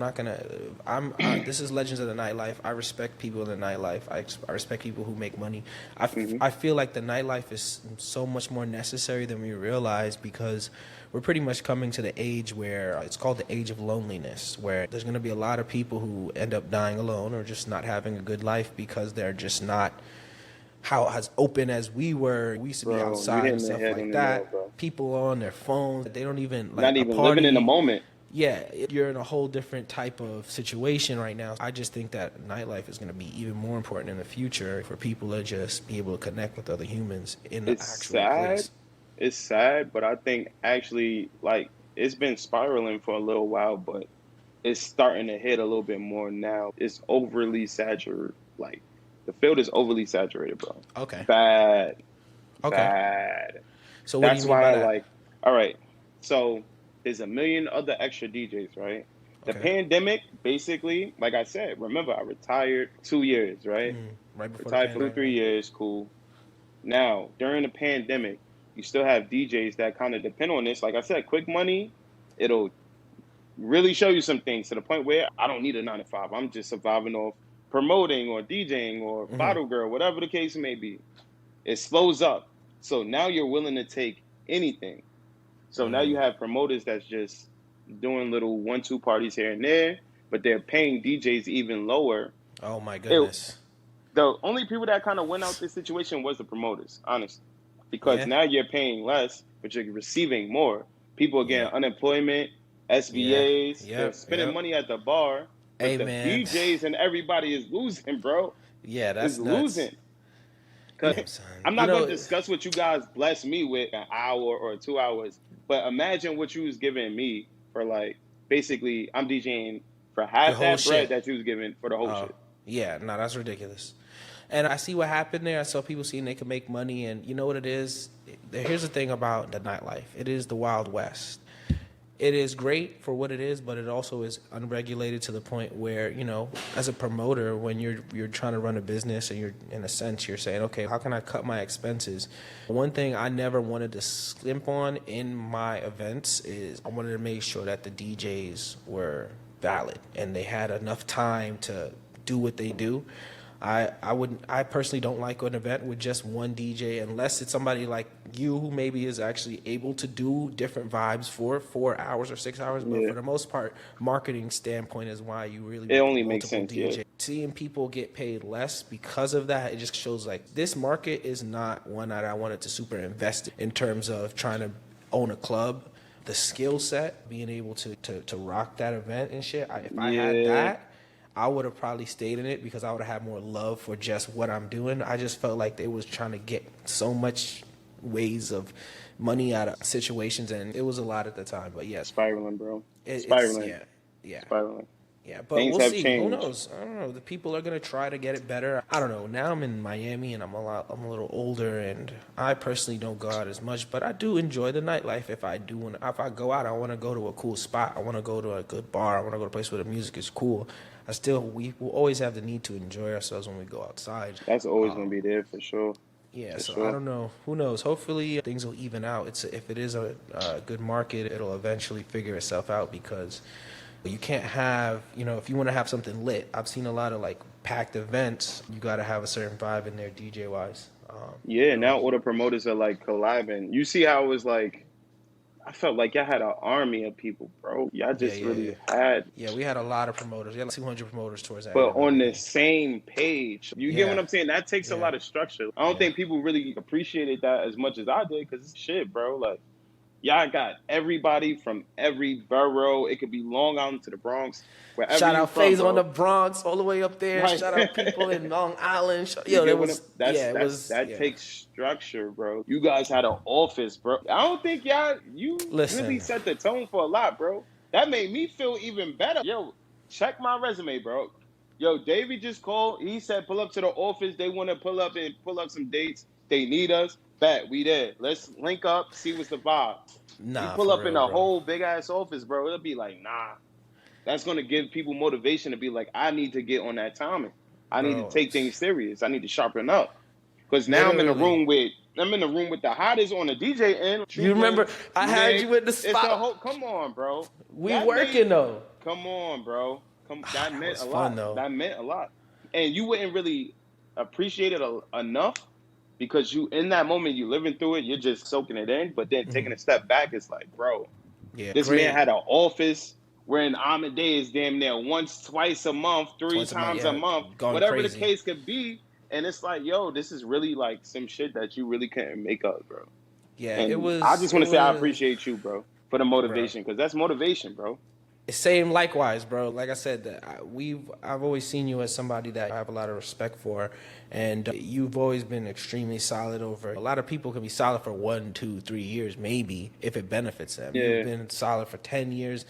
this is Legends of the Nightlife. I respect people in the nightlife. I respect people who make money. I feel like the nightlife is so much more necessary than we realize, because we're pretty much coming to the age where it's called the age of loneliness, where there's going to be a lot of people who end up dying alone or just not having a good life because they're just not how as open as we were. We used to be
Bro, you
outside
hitting
and
the
stuff
head on
like
the
that.
nail, bro.
People on their phones, they don't even like
Not
a
even
party.
living in the moment.
Yeah, you're in a whole different type of situation right now. I just think that nightlife is going to be even more important in the future for people to just be able to connect with other humans in the
It's
actual
sad.
place.
It's sad, but I think actually, like, it's been spiraling for a little while, but it's starting to hit a little bit more now. It's overly saturated. Like, the field is overly saturated, bro.
Okay.
Bad.
Okay.
Bad.
So what
That's
do you mean
why
by that?
like, all right. So there's a million other extra DJs, right? The
Okay.
pandemic, basically, like I said, remember I retired 2 years, right?
Right before
Retired
the
for
pandemic.
3 years, cool. Now, during the pandemic, you still have DJs that kind of depend on this. Like I said, quick money, it'll really show you some things to the point where I don't need a 9 to 5. I'm just surviving off promoting or DJing or bottle girl, whatever the case may be. It slows up. So now you're willing to take anything. So now you have promoters that's just doing little 1-2 parties here and there, but they're paying DJs even lower.
Oh my goodness.
The only people that kind of went out this situation was the promoters, honestly, because
Yeah.
now you're paying less, but you're receiving more. People are getting unemployment, SBAs,
Yeah.
they're spending
Yep.
money at the bar, but
Hey,
the
man.
DJs and everybody is losing, bro.
Yeah, that's
Is
nuts.
losing. 'Cause
Damn, son.
I'm not
You know,
going to discuss what you guys bless me with an hour or 2 hours, but imagine what you was giving me for, like, basically I'm DJing for half
whole
that bread
shit.
that you was giving for the whole shit.
Yeah, no, that's ridiculous. And I see what happened there. I saw people seeing they could make money, and you know what it is? Here's the thing about the nightlife. It is the Wild West. It is great for what it is, but it also is unregulated to the point where, you know, as a promoter, when you're trying to run a business and you're, in a sense, you're saying, okay, how can I cut my expenses? One thing I never wanted to skimp on in my events is I wanted to make sure that the DJs were valid and they had enough time to do what they do. I personally don't like an event with just one DJ unless it's somebody like you who maybe is actually able to do different vibes for 4 hours or 6 hours. But for the most part, marketing standpoint is why you really
It only
want
makes
multiple
sense, yeah.
Seeing people get paid less because of that, it just shows like this market is not one that I wanted to super invest in terms of trying to own a club. The skill set, being able to rock that event and shit. If I had
Yeah.
that, I would have probably stayed in it because I would have had more love for just what I'm doing. I just felt like they was trying to get so much ways of money out of situations, and it was a lot at the time. But yes,
Spiraling, bro.
it's
Spiraling.
yeah.
Spiraling.
Yeah, but
Things
we'll
have
see.
changed.
Who knows? I don't know. The people are gonna try to get it better. I don't know. Now I'm in Miami and I'm a little older, and I personally don't go out as much, but I do enjoy the nightlife. If I go out, I want to go to a cool spot. I want to go to a good bar. I want to go to a place where the music is cool. We will always have the need to enjoy ourselves when we go outside.
That's always gonna be there for sure.
Yeah,
For
so
sure.
I don't know. Who knows? Hopefully things will even out. If it is a good market, it'll eventually figure itself out because you can't have, if you want to have something lit, I've seen a lot of like packed events. You got to have a certain vibe in there DJ wise.
Yeah, now all the promoters are like collabing. You see how it was like, I felt like y'all had an army of people, bro. Y'all just really had.
Yeah, we had a lot of promoters. We had like 200 promoters towards that.
But on the same page. You get what I'm saying? That takes a
Yeah.
lot of structure. I don't think people really appreciated that as much as I did because it's shit, bro. Like, y'all got everybody from every borough. It could be Long Island to the Bronx. Wherever
Shout
you
out
from,
FaZe
bro.
on the Bronx, all the way up there.
Right.
Shout out people in Long Island.
You
Yo,
get
it
what
was,
I'm- that takes structure, bro. You guys had an office, bro. I don't think you
Listen.
really set the tone for a lot, bro. That made me feel even better. Yo, check my resume, bro. Yo, Davey just called. He said pull up to the office. They want to pull up some dates. They need us. Bet, we there. Let's link up, see what's the vibe.
Nah,
You pull
for
up in
real,
a
bro.
whole big ass office, bro. It'll be like, nah. That's gonna give people motivation to be like, I need to get on that timing. I need to
Bro,
take things serious. I need to sharpen up. Because now I'm in the room with the hottest on the DJ end.
You remember I had you in the
It's the
spot.
whole. Come on, bro.
We
That
working though.
Come on, bro. That meant
was
a
fun,
lot.
though.
That meant a lot. And you wouldn't really appreciate it enough because you in that moment you living through it. You're just soaking it in. But then taking a step back, it's like, bro,
Yeah,
this
great.
man had an office. We're in Amadeus damn near once, twice a month, three
Twice a month,
times
yeah.
a month,
Going
whatever
crazy.
the case could be. And it's like, yo, this is really like some shit that you really couldn't make up, bro.
Yeah,
And
it was.
I just want
it
to say I
was-
appreciate you, bro, for the motivation because that's motivation, bro.
Same likewise, bro. Like I said, I've always seen you as somebody that I have a lot of respect for, and you've always been extremely solid over. A lot of people can be solid for 1, 2, 3 years, maybe if it benefits them.
Yeah.
You've been solid for 10 years,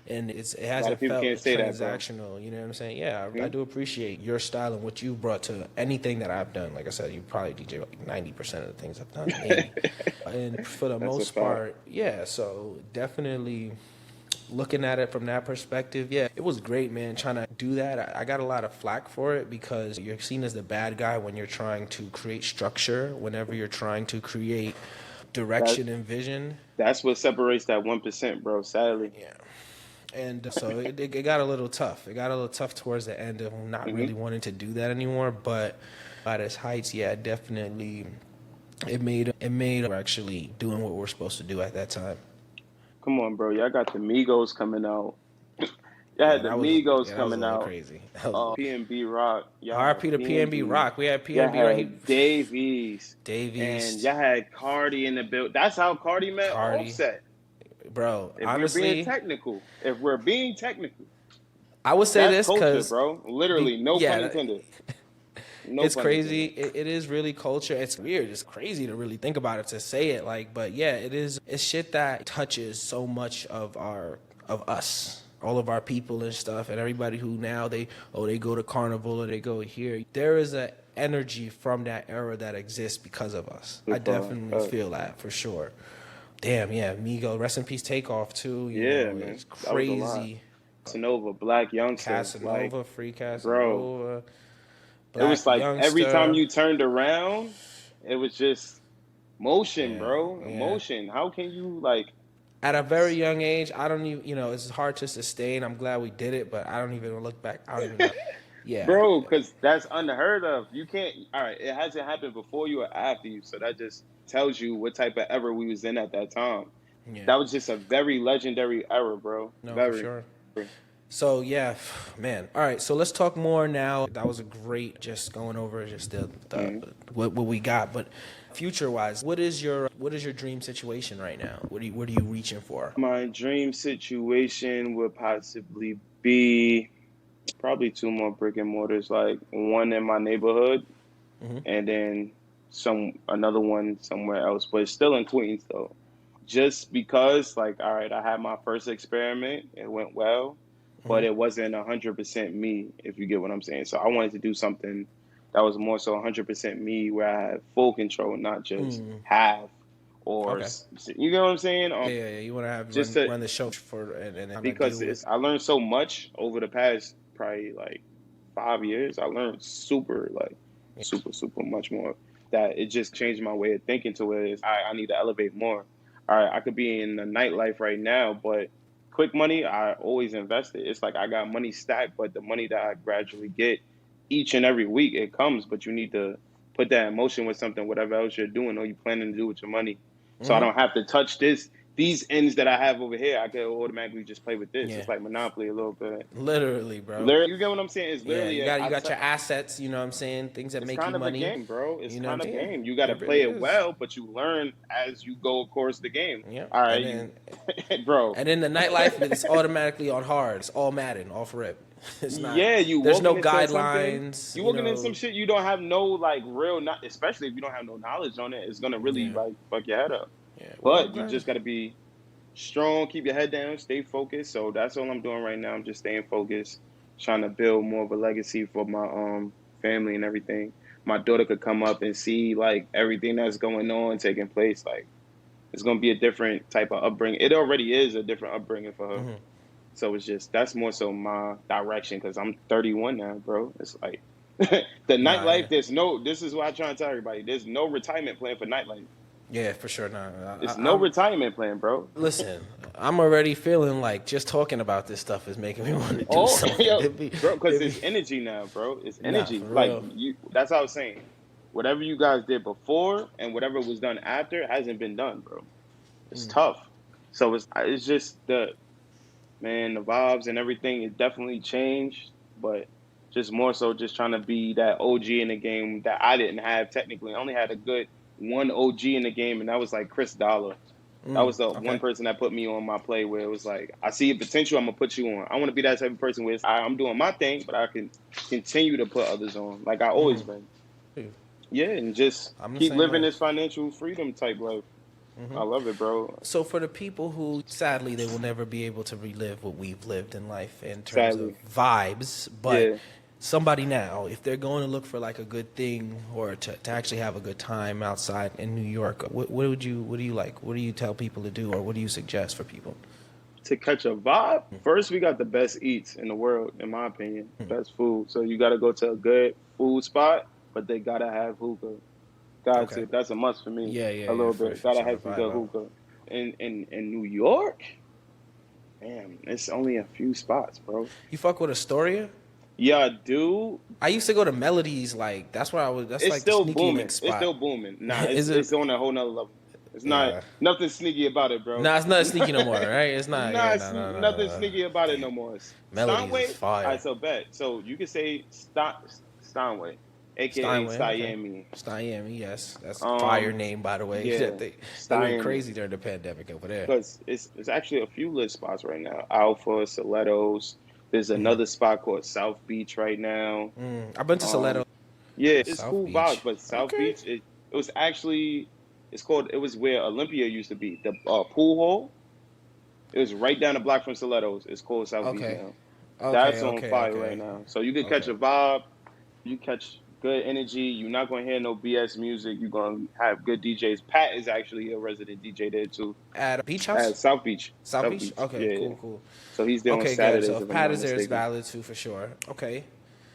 and it hasn't
people
felt
can't say that, bro.
transactional. You know what I'm saying? Yeah, I do appreciate your style and what you've brought to anything that I've done. Like I said, you probably DJ like 90% of the things I've done, maybe. And for the
That's a
most
fact.
part, yeah. So definitely. Looking at it from that perspective, yeah, it was great, man. Trying to do that, I got a lot of flack for it because you're seen as the bad guy when you're trying to create structure, whenever you're trying to create direction and vision.
That's what separates that 1%, bro, sadly.
Yeah. And so it got a little tough. It got a little tough towards the end of not really wanting to do that anymore. But at its heights, yeah, definitely it made we're actually doing what we're supposed to do at that time.
Come on, bro. Y'all got the Migos coming out. Y'all had the Migos coming out.
Crazy.
P&B Rock.
RP to P&B Rock. We had P&B
Y'all
Rock.
had Davies.
Davies.
And y'all had Cardi in the build. That's how Cardi met
Cardi.
Offset.
Bro,
If
honestly,
we're being technical,
I would say
that's
this
culture,
because
bro. Literally, no pun intended. No
it's
pun
crazy.
intended.
It is really culture. It's weird. It's crazy to really think about it, to say it like, but yeah, it is. It's shit that touches so much of us, all of our people and stuff, and everybody who now they go to Carnival or they go here. There is a energy from that era that exists because of us. I definitely feel that for sure. Damn, yeah, Migo, rest in peace, Takeoff too. You know,
Man.
it's
That was a lot.
crazy.
Casanova, Black Youngster.
Casanova, free Casanova.
It was like every
Youngster.
time you turned around, it was just motion,
Yeah,
bro.
yeah.
Motion. How can you like?
At a very young age, I don't even, it's hard to sustain. I'm glad we did it, but I don't even look back. I don't even know. Yeah.
Bro, because that's unheard of. You can't. All right, it hasn't happened before you or after you, so that just tells you what type of era we was in at that time.
Yeah.
That was just a very legendary era, bro.
No,
very.
for sure. So, yeah, man. All right, so let's talk more now. That was a great just going over just what we got. But future-wise, what is your dream situation right now? What are you reaching for?
My dream situation would possibly be Probably two more brick and mortars, like one in my neighborhood,
Hmm.
and then another one somewhere else, but it's still in Queens though. Just because, like, all right, I had my first experiment, it went well, but
Hmm.
it wasn't 100% me, if you get what I'm saying. So I wanted to do something that was more so 100% me, where I had full control, not just
Mm.
half or
Okay.
you get what I'm saying.
Yeah. You want to have
Just
run
to
run the show for and have that
because
deal with.
I learned so much over the past probably like 5 years. I learned super much more, that it just changed my way of thinking to where I need to elevate more. All right, I could be in the nightlife right now, but quick money, I always invest it. It's like I got money stacked, but the money that I gradually get each and every week, it comes, but you need to put that in motion with something, whatever else you're doing or you planning to do with your money. So I
Hmm.
don't have to touch these ends that I have over here. I can automatically just play with this.
Yeah.
It's like Monopoly a little bit.
Literally, bro.
Literally, you get what I'm saying? It's
Yeah,
literally,
you got your assets, you know what I'm saying? Things that
it's
make you
kind of a
money,
game, bro. It's
you know what
kind
I'm
of a
saying?
game. You got to
It really
play it
is.
well, but you learn as you go, of course, the game.
Yeah.
All right,
And
you,
then
bro.
and then the nightlife is automatically on hard. It's all Madden, off rip. It's not
Yeah, you
there's no
walking into something,
guidelines,
you
you
walking into some
know.
shit you don't have no like real, not especially if you don't have no knowledge on it. It's gonna really
Yeah.
like fuck your head up.
Yeah. Well,
But you
man.
just got to be strong, keep your head down, stay focused. So that's all I'm doing right now. I'm just staying focused, trying to build more of a legacy for my family and everything. My daughter could come up and see like everything that's going on taking place. Like it's gonna be a different type of upbringing. It already is a different upbringing for her.
Hmm.
So it's just that's more so my direction because I'm 31 now, bro. It's like the
Nah, yeah.
nightlife. There's no. This is what I try to tell everybody. There's no retirement plan for nightlife.
Yeah, for sure. Nah,
It's no
I'm
retirement plan, bro.
listen. I'm already feeling like just talking about this stuff is making me want to do
Oh,
something.
yo, bro, because
It'd
it's
be,
energy now, bro. It's
nah,
energy.
for
Like
real.
you, that's what I was saying. Whatever you guys did before and whatever was done after hasn't been done, bro. It's
Mm.
tough. So it's just the vibes and everything. It definitely changed, but just more so just trying to be that OG in the game that I didn't have technically. I only had a good one OG in the game, and that was like Chris Dollar. That was the one
Okay.
person that put me on my play where it was like, I see your potential, I'm gonna put you on. I want to be that type of person where I'm doing my thing, but I can continue to put others on, like I always been. Yeah, and just
I'm the
keep
same
living
way.
this financial freedom type life. I love it, bro.
So for the people who sadly they will never be able to relive what we've lived in life in terms of
Sadly,
vibes, but
yeah.
somebody now, if they're going to look for like a good thing or to actually have a good time outside in New York, what do you like? What do you tell people to do or what do you suggest for people?
To catch a vibe, first we got the best eats in the world, in my opinion. Best food. So you got to go to a good food spot, but they gotta have hookah. Got
Okay.
to. That's a must for me.
Yeah,
A little
for
bit. Gotta
trying to
have some good
vibe out.
hookah. In New York, man, it's only a few spots, bro.
You fuck with Astoria?
Yeah, dude.
I used to go to Melodies, like that's where I was. That's
It's
like the
still
sneaky
booming.
link
It's
spot.
still booming. Nah,
Is
it's
it?
on a whole nother level. It's not
Yeah.
nothing sneaky about it, bro.
Nah, it's not sneaky no more, right? It's not. Yeah,
Nah, nothing
no.
sneaky about it
Damn.
no more.
Melodies is
Steinway, all
fire.
right, so bet. So you can say Steinway, aka
Steinway, okay.
Miami.
Miami, yes. That's a fire name, by the way.
Yeah,
They went
Miami.
crazy during the pandemic over there.
Because it's actually a few lit spots right now. Alpha, Stilettos. There's another spot called South Beach right now.
I've been to
Um,
Soleto.
yeah, it's
South
cool
Beach.
vibes, but South
Okay.
Beach, it was actually, it was where Olympia used to be. The pool hall, it was right down the block from Stilettos. It's called South Beach
Okay.
now. That's
Okay,
on
okay,
fire right
okay.
now. So you can catch
Okay.
a vibe, you catch good energy. You're not going to hear no BS music. You're going to have good DJs. Pat is actually a resident DJ there too.
At Beach
At
House?
South Beach.
South Beach? Okay,
Yeah, yeah.
cool.
So he's there on
Okay, good. So
Saturdays,
if
if I'm
Pat
not
is there, it's
mistaken.
valid too, for sure. Okay.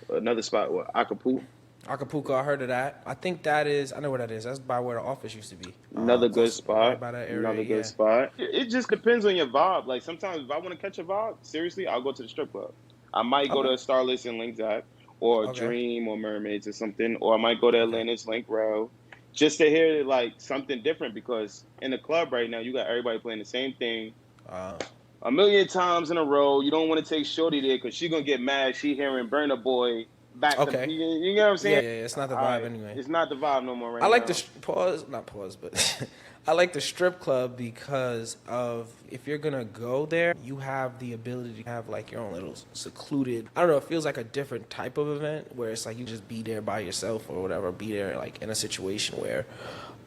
Another spot, what, Acapulco?
Acapulco, I heard of that. I think that is, I know where that is. That's by where the office used to be.
Another good
Close, right
spot.
by that area,
Another
yeah.
good spot. It just depends on your vibe. Like sometimes if I want to catch a vibe, seriously, I'll go to the strip club. I might go to
Okay.
a Starless in Link Dot or
Okay.
Dream or Mermaids or something, or I might go to
Okay.
Atlantis Link Row just to hear like something different because in the club right now you got everybody playing the same thing
Uh,
a million times in a row. You don't want to take Shorty there because she gonna get mad. She hearing Burna Boy back to
Okay.
you know what I'm
Yeah,
saying?
yeah, it's not the
All
vibe
right,
anyway.
it's not the vibe no more right
I like
now.
the not pause, but I like the strip club because of if you're gonna go there, you have the ability to have like your own little secluded. I don't know. It feels like a different type of event where it's like you just be there by yourself or whatever. Be there like in a situation where,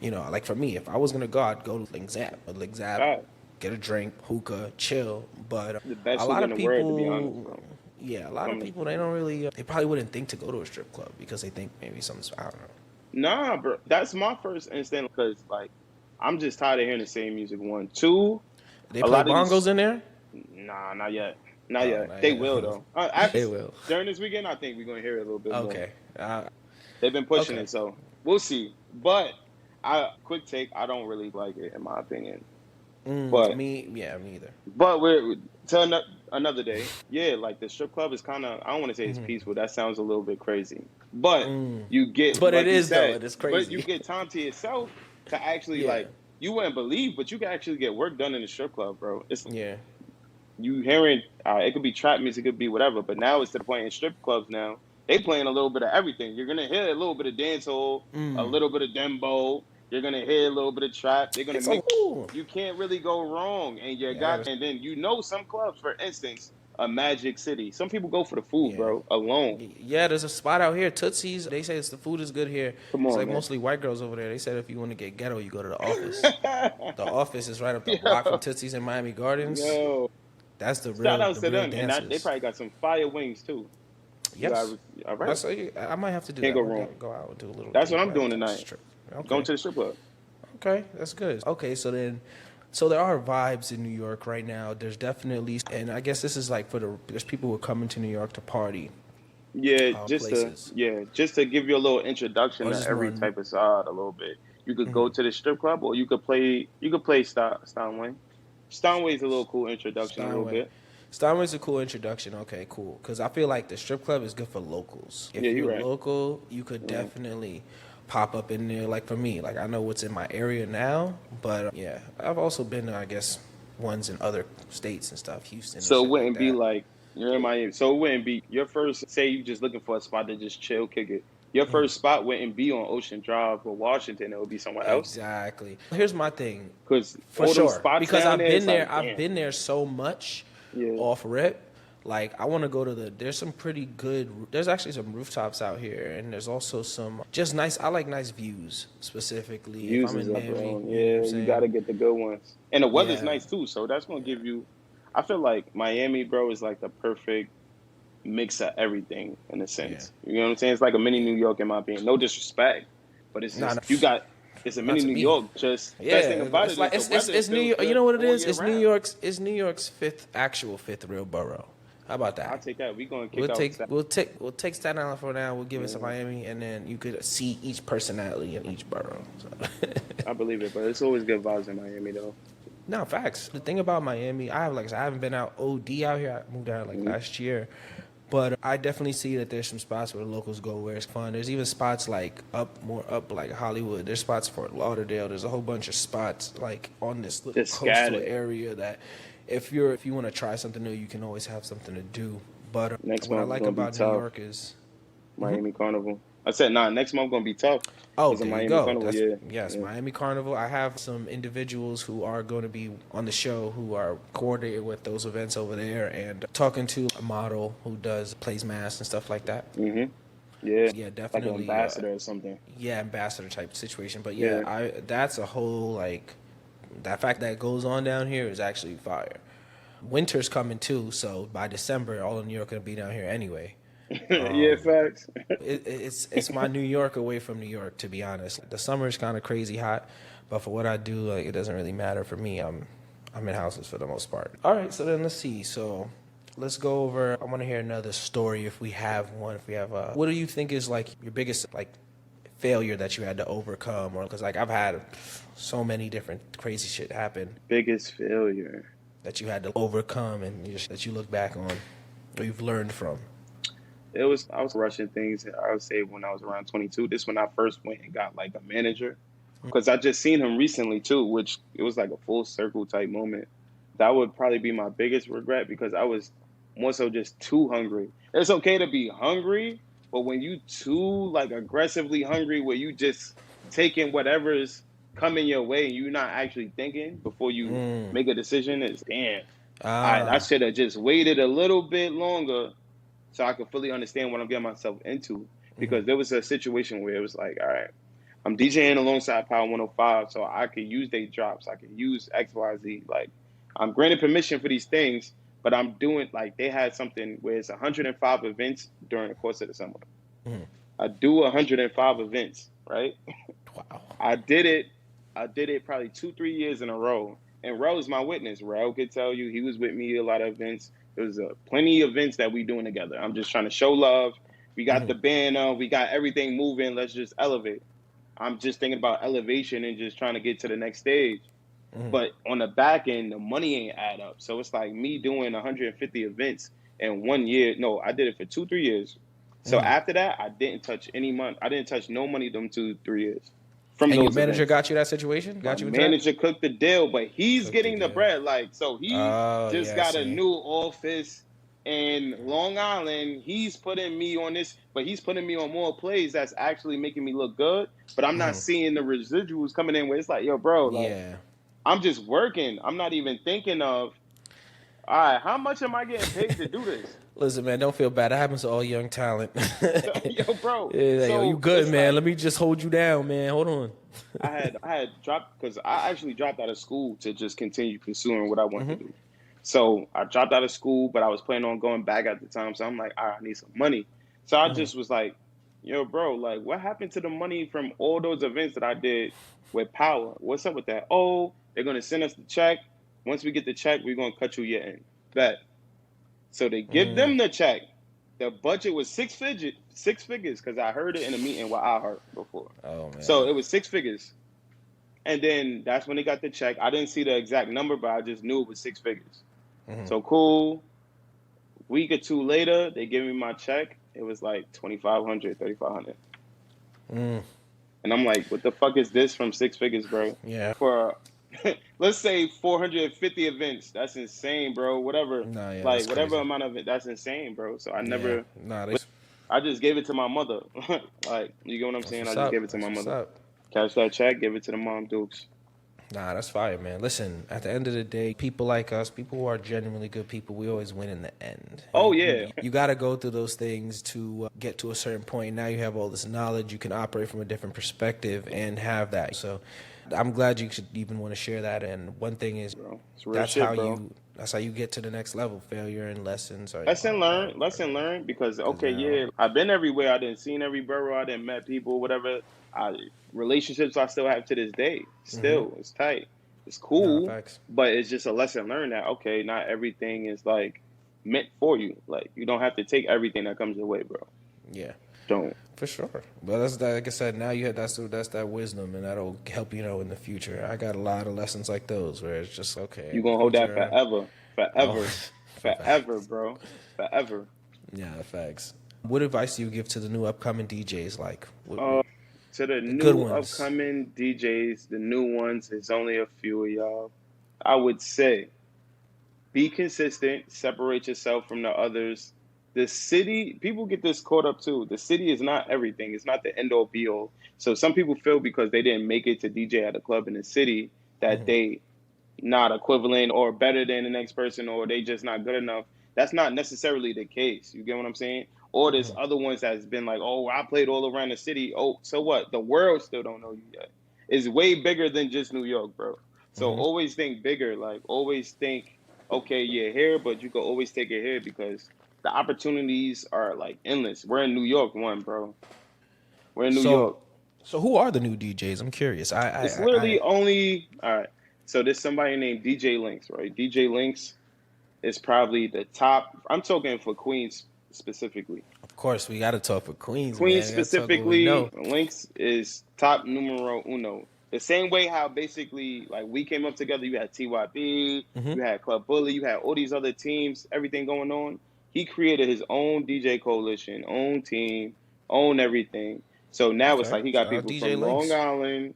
like for me, if I was gonna go, I'd go to Link Zap,
Fact.
get a drink, hookah, chill. But
The best
a
food
lot
in
of
the world, to be honest,
people.
bro.
Yeah, a lot of
From
people they don't really they probably wouldn't think to go to a strip club because they think maybe something's I don't know.
Nah, bro. That's my first instinct because like I'm just tired of hearing the same music. One, two.
They
A
play
lot of these.
bongos in there.
Nah, not yet. Not
Oh,
yet.
not
They
yet.
will though. After
They will.
during this weekend, I think we're gonna hear it a little bit more.
Okay.
They've been pushing
Okay.
it, so we'll see. But quick take. I don't really like it in my opinion. But
Me either.
we're to another day. Yeah, like the strip club is kind of. I don't want to say it's peaceful. That sounds a little bit crazy. But you get,
But
like
it
you
is though.
said,
It is
but you
crazy.
get time to yourself to actually
Yeah.
like. You wouldn't believe, but you can actually get work done in the strip club, bro. It's
Yeah.
you hearing it could be trap music, it could be whatever, but now it's to the point in strip clubs now they playing a little bit of everything. You're gonna hear a little bit of dancehall, a little bit of dembo. You're gonna hear a little bit of trap. They're gonna
It's
mix.
a
You can't really go wrong, and you
yeah.
got. And then some clubs, for instance, a Magic City. Some people go for the food,
Yeah.
bro, alone.
Yeah, there's a spot out here, Tootsie's. They say the food is good here.
Come
It's
on,
like
man.
mostly white girls over there. They said if you want to get ghetto, you go to the office. The office is right up the block from Tootsie's in Miami Gardens.
Yo,
That's the
shout
real,
out
the
to
real
them, and
dancers.
they probably got some fire wings too.
Yes.
All right.
I might have to do
Can't
that.
go wrong.
Go out and do a little.
That's what
deep
I'm doing
dive
tonight.
strip. Okay.
Going to the strip club.
Okay, that's good. Okay, so there are vibes in New York right now. There's definitely, and I guess this is like there's people who are coming to New York to party.
Yeah,
Places.
just to give you a little introduction
Or
to
just
every
run.
type of side a little bit. You could go to the strip club, or you could play Steinway. Steinway's a little cool introduction, a little
Steinway.
bit.
Steinway's a cool introduction. Okay, cool. Because I feel like the strip club is good for locals. If
Yeah, you're
you're
right.
local, you could definitely pop up in there. Like for me, like I know what's in my area now, but yeah, I've also been to, I guess, ones in other states and stuff, Houston. And
So it
shit
wouldn't
like
be
that.
like you're in Miami. So it wouldn't be your first. Say you just looking for a spot to just chill, kick it. Your first spot wouldn't be on Ocean Drive or Washington. It would be somewhere else.
Exactly. Here's my thing.
Because
For
all
sure,
those spots
because
down
I've
there,
been
it's
there.
like,
I've
damn.
been there so much
Yeah.
off rip. Like I want to go to there's some pretty good. There's actually some rooftops out here, and there's also some just nice. I like nice views specifically.
Views
if I'm
is
in
up,
Miami,
bro.
you know what I'm
Yeah, you
saying?
gotta get the good ones. And the weather's
Yeah.
nice too, so that's gonna give you. I feel like Miami, bro, is like the perfect mix of everything in a sense. You know what I'm saying? It's like a mini New York in my opinion. No disrespect, but it's
Nah,
just
nah.
it's a
Not
mini
to
New
me.
York. Just
Yeah,
best thing about
it's
it
like
is the weather
it's
is
New
still
York. You
good
know what it
all
is?
year
It's
round.
New York's fifth real borough. How about that?
I'll take that. We gonna kick
We'll
out.
we'll take Staten Island for now. We'll give it to Miami, and then you could see each personality in each borough. So.
I believe it, but it's always good vibes in Miami though.
No, facts. The thing about Miami, I haven't been out OD out here. I moved out like last year. But I definitely see that there's some spots where the locals go where it's fun. There's even spots like more up like Hollywood. There's spots for Lauderdale. There's a whole bunch of spots like on this little
Just
coastal
scattered.
area that if you want to try something new, you can always have something to do. But
Next
what I
month
like
gonna be
about New
tough.
York is
Miami Carnival. I said, next month gonna be tough.
Oh,
It's a
there
Miami
you go.
Carnival,
Yes,
yeah.
Miami Carnival. I have some individuals who are going to be on the show who are coordinated with those events over there and talking to a model who plays masks and stuff like that.
Yeah,
Yeah,
like
definitely.
an ambassador or something.
Yeah, ambassador type situation. But
Yeah.
that's a whole like that fact that goes on down here is actually fire. Winter's coming too, so by December, all of New York gonna be down here anyway.
Yeah, facts.
It's my New York away from New York, to be honest. The summer is kind of crazy hot, but for what I do, like it doesn't really matter for me. I'm in houses for the most part. All right, so then let's see. So let's go over. I want to hear another story if we have one. If we have what do you think is like your biggest like failure that you had to overcome, or because like I've had so many different crazy shit happen
Biggest failure.
that you had to overcome and that you look back on or you've learned from.
I was rushing things. I would say when I was around 22. This when I first went and got like a manager, because I just seen him recently too, which it was like a full circle type moment. That would probably be my biggest regret because I was more so just too hungry. It's okay to be hungry, But when you too like aggressively hungry, where you just taking whatever's coming your way and you're not actually thinking before you make a decision, it's damn. I
Ah.
should have just waited a little bit longer so I could fully understand what I'm getting myself into. Because there was a situation where it was like, all right, I'm DJing alongside Power 105, so I could use they drops, I could use XYZ. Like, I'm granted permission for these things, but I'm doing like they had something where it's 105 events during the course of the summer. I do 105 events, right?
Wow.
I did it probably 2-3 years in a row. And Rel is my witness. Rel could tell you he was with me at a lot of events. There was plenty of events that we doing together. I'm just trying to show love. We got the banner. We got everything moving. Let's just elevate. I'm just thinking about elevation and just trying to get to the next stage. But on the back end, the money ain't add up. So it's like me doing 150 events in 1 year. No, I did it for 2-3 years. So after that, I didn't touch any money. I didn't touch no money them 2-3 years. From
And
those
your manager
events.
got you that situation? Got you into
Manager cooked the deal, but he's
Cooked
getting
the
the
deal.
bread. Like, so he just
yeah,
got a
see.
new office in Long Island. He's putting me on this, but he's putting me on more plays that's actually making me look good. But I'm not seeing the residuals coming in where it's like, yo, bro, like,
Yeah.
I'm just working. I'm not even thinking of, all right, how much am I getting paid to do this?
Listen, man, don't feel bad. That happens to all young talent.
Yo, bro.
Yeah, like, yo,
So
you good,
it's
man.
like-
Let me just hold you down, man. Hold on.
I had dropped because I actually dropped out of school to just continue pursuing what I wanted to do. So I dropped out of school, but I was planning on going back at the time. So I'm like, all right, I need some money. So I just was like, yo, bro, like, what happened to the money from all those events that I did with Power? What's up with that? Oh, they're gonna send us the check. Once we get the check, we're gonna cut you your end. Bet. So they give them the check. The budget was six figures, because I heard it in a meeting with I heard before.
Oh, man.
So it was 6 figures. And then that's when they got the check. I didn't see the exact number, but I just knew it was 6 figures. So cool. Week or two later, they give me my check. It was like $2,500, $3,500. And I'm like, what the fuck is this from 6 figures, bro?
Yeah.
For let's say 450 events. That's insane, bro. Whatever.
Nah, yeah,
like
that's
whatever
crazy.
amount of it, that's insane, bro. So I never
Yeah. Nah,
I just gave it to my mother. Like, you get what I'm saying? I just gave it to my mother. Cash that check, give it to the mom dukes.
Nah, that's fire, man. Listen, at the end of the day, people like us, people who are genuinely good people, we always win in the end.
Oh, yeah.
You got to go through those things to get to a certain point. Now you have all this knowledge. You can operate from a different perspective and have that. So I'm glad you should even want to share that. And one thing is,
Bro, it's real
that's
shit,
how
bro.
that's how you get to the next level. Failure and lessons.
Lesson learned. Because okay, yeah, I've been everywhere. I didn't seen every borough. I didn't met people. Whatever. Relationships I still have to this day. Still, it's tight. It's cool,
facts.
but it's just a lesson learned that okay, not everything is like meant for you. Like, you don't have to take everything that comes your way, bro.
Yeah.
Don't.
For sure. But that's like I said, now you have that's that wisdom, and that'll help you know in the future. I got a lot of lessons like those where it's just okay.
You gonna hold that forever,
Oh.
forever, bro, forever.
Yeah, facts. What advice do you give to the new upcoming DJs? Like,
To the
good
new
ones.
upcoming DJs, the new ones, there's only a few of y'all. I would say, be consistent, separate yourself from the others. The city, people get this caught up too. The city is not everything. It's not the end all be all. So some people feel because they didn't make it to DJ at a club in the city that they not equivalent or better than the next person, or they just not good enough. That's not necessarily the case. You get what I'm saying? Or there's other ones that's been like, oh, I played all around the city. Oh, so what? The world still don't know you yet. It's way bigger than just New York, bro. So always think bigger. Like, always think, okay, you're here, but you can always take it here because the opportunities are like endless. We're in New York, bro. We're in New York.
So who are the new DJs? I'm curious.
It's literally only, all right. So there's somebody named DJ Lynx, right? DJ Lynx is probably the top. I'm talking for Queens specifically.
Of course, we got to talk for Queens.
Queens
man.
specifically, Lynx is top numero uno. The same way how basically like we came up together. You had TYB, you had Club Bully, you had all these other teams, everything going on. He created his own DJ coalition, own team, own everything. So now it's like he got people from Long Island,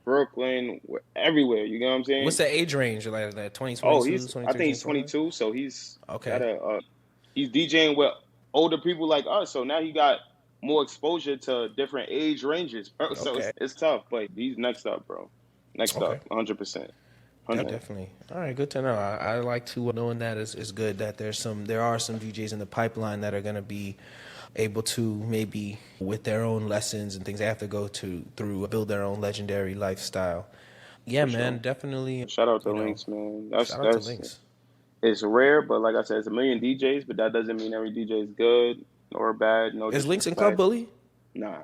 Brooklyn, everywhere. You know what I'm saying?
What's the age range? Like that 20, 22,
Oh, I
23,
think he's 22. So he's
okay.
he's DJing with older people like us. So now he got more exposure to different age ranges, bro. So
Okay.
it's tough, but he's next up, bro. Next
Okay.
up, 100%.
Yeah, definitely. All right, good to know. I like to knowing that is good that there are some DJs in the pipeline that are going to be able to maybe with their own lessons and things they have to go through build their own legendary lifestyle. Yeah,
For
man,
sure.
definitely.
Shout out to Links, man.
Shout out to Links.
It's rare, but like I said, it's a million DJs, but that doesn't mean every DJ is good or bad. No
Is Links in Club
disrespect.
Bully?
Nah.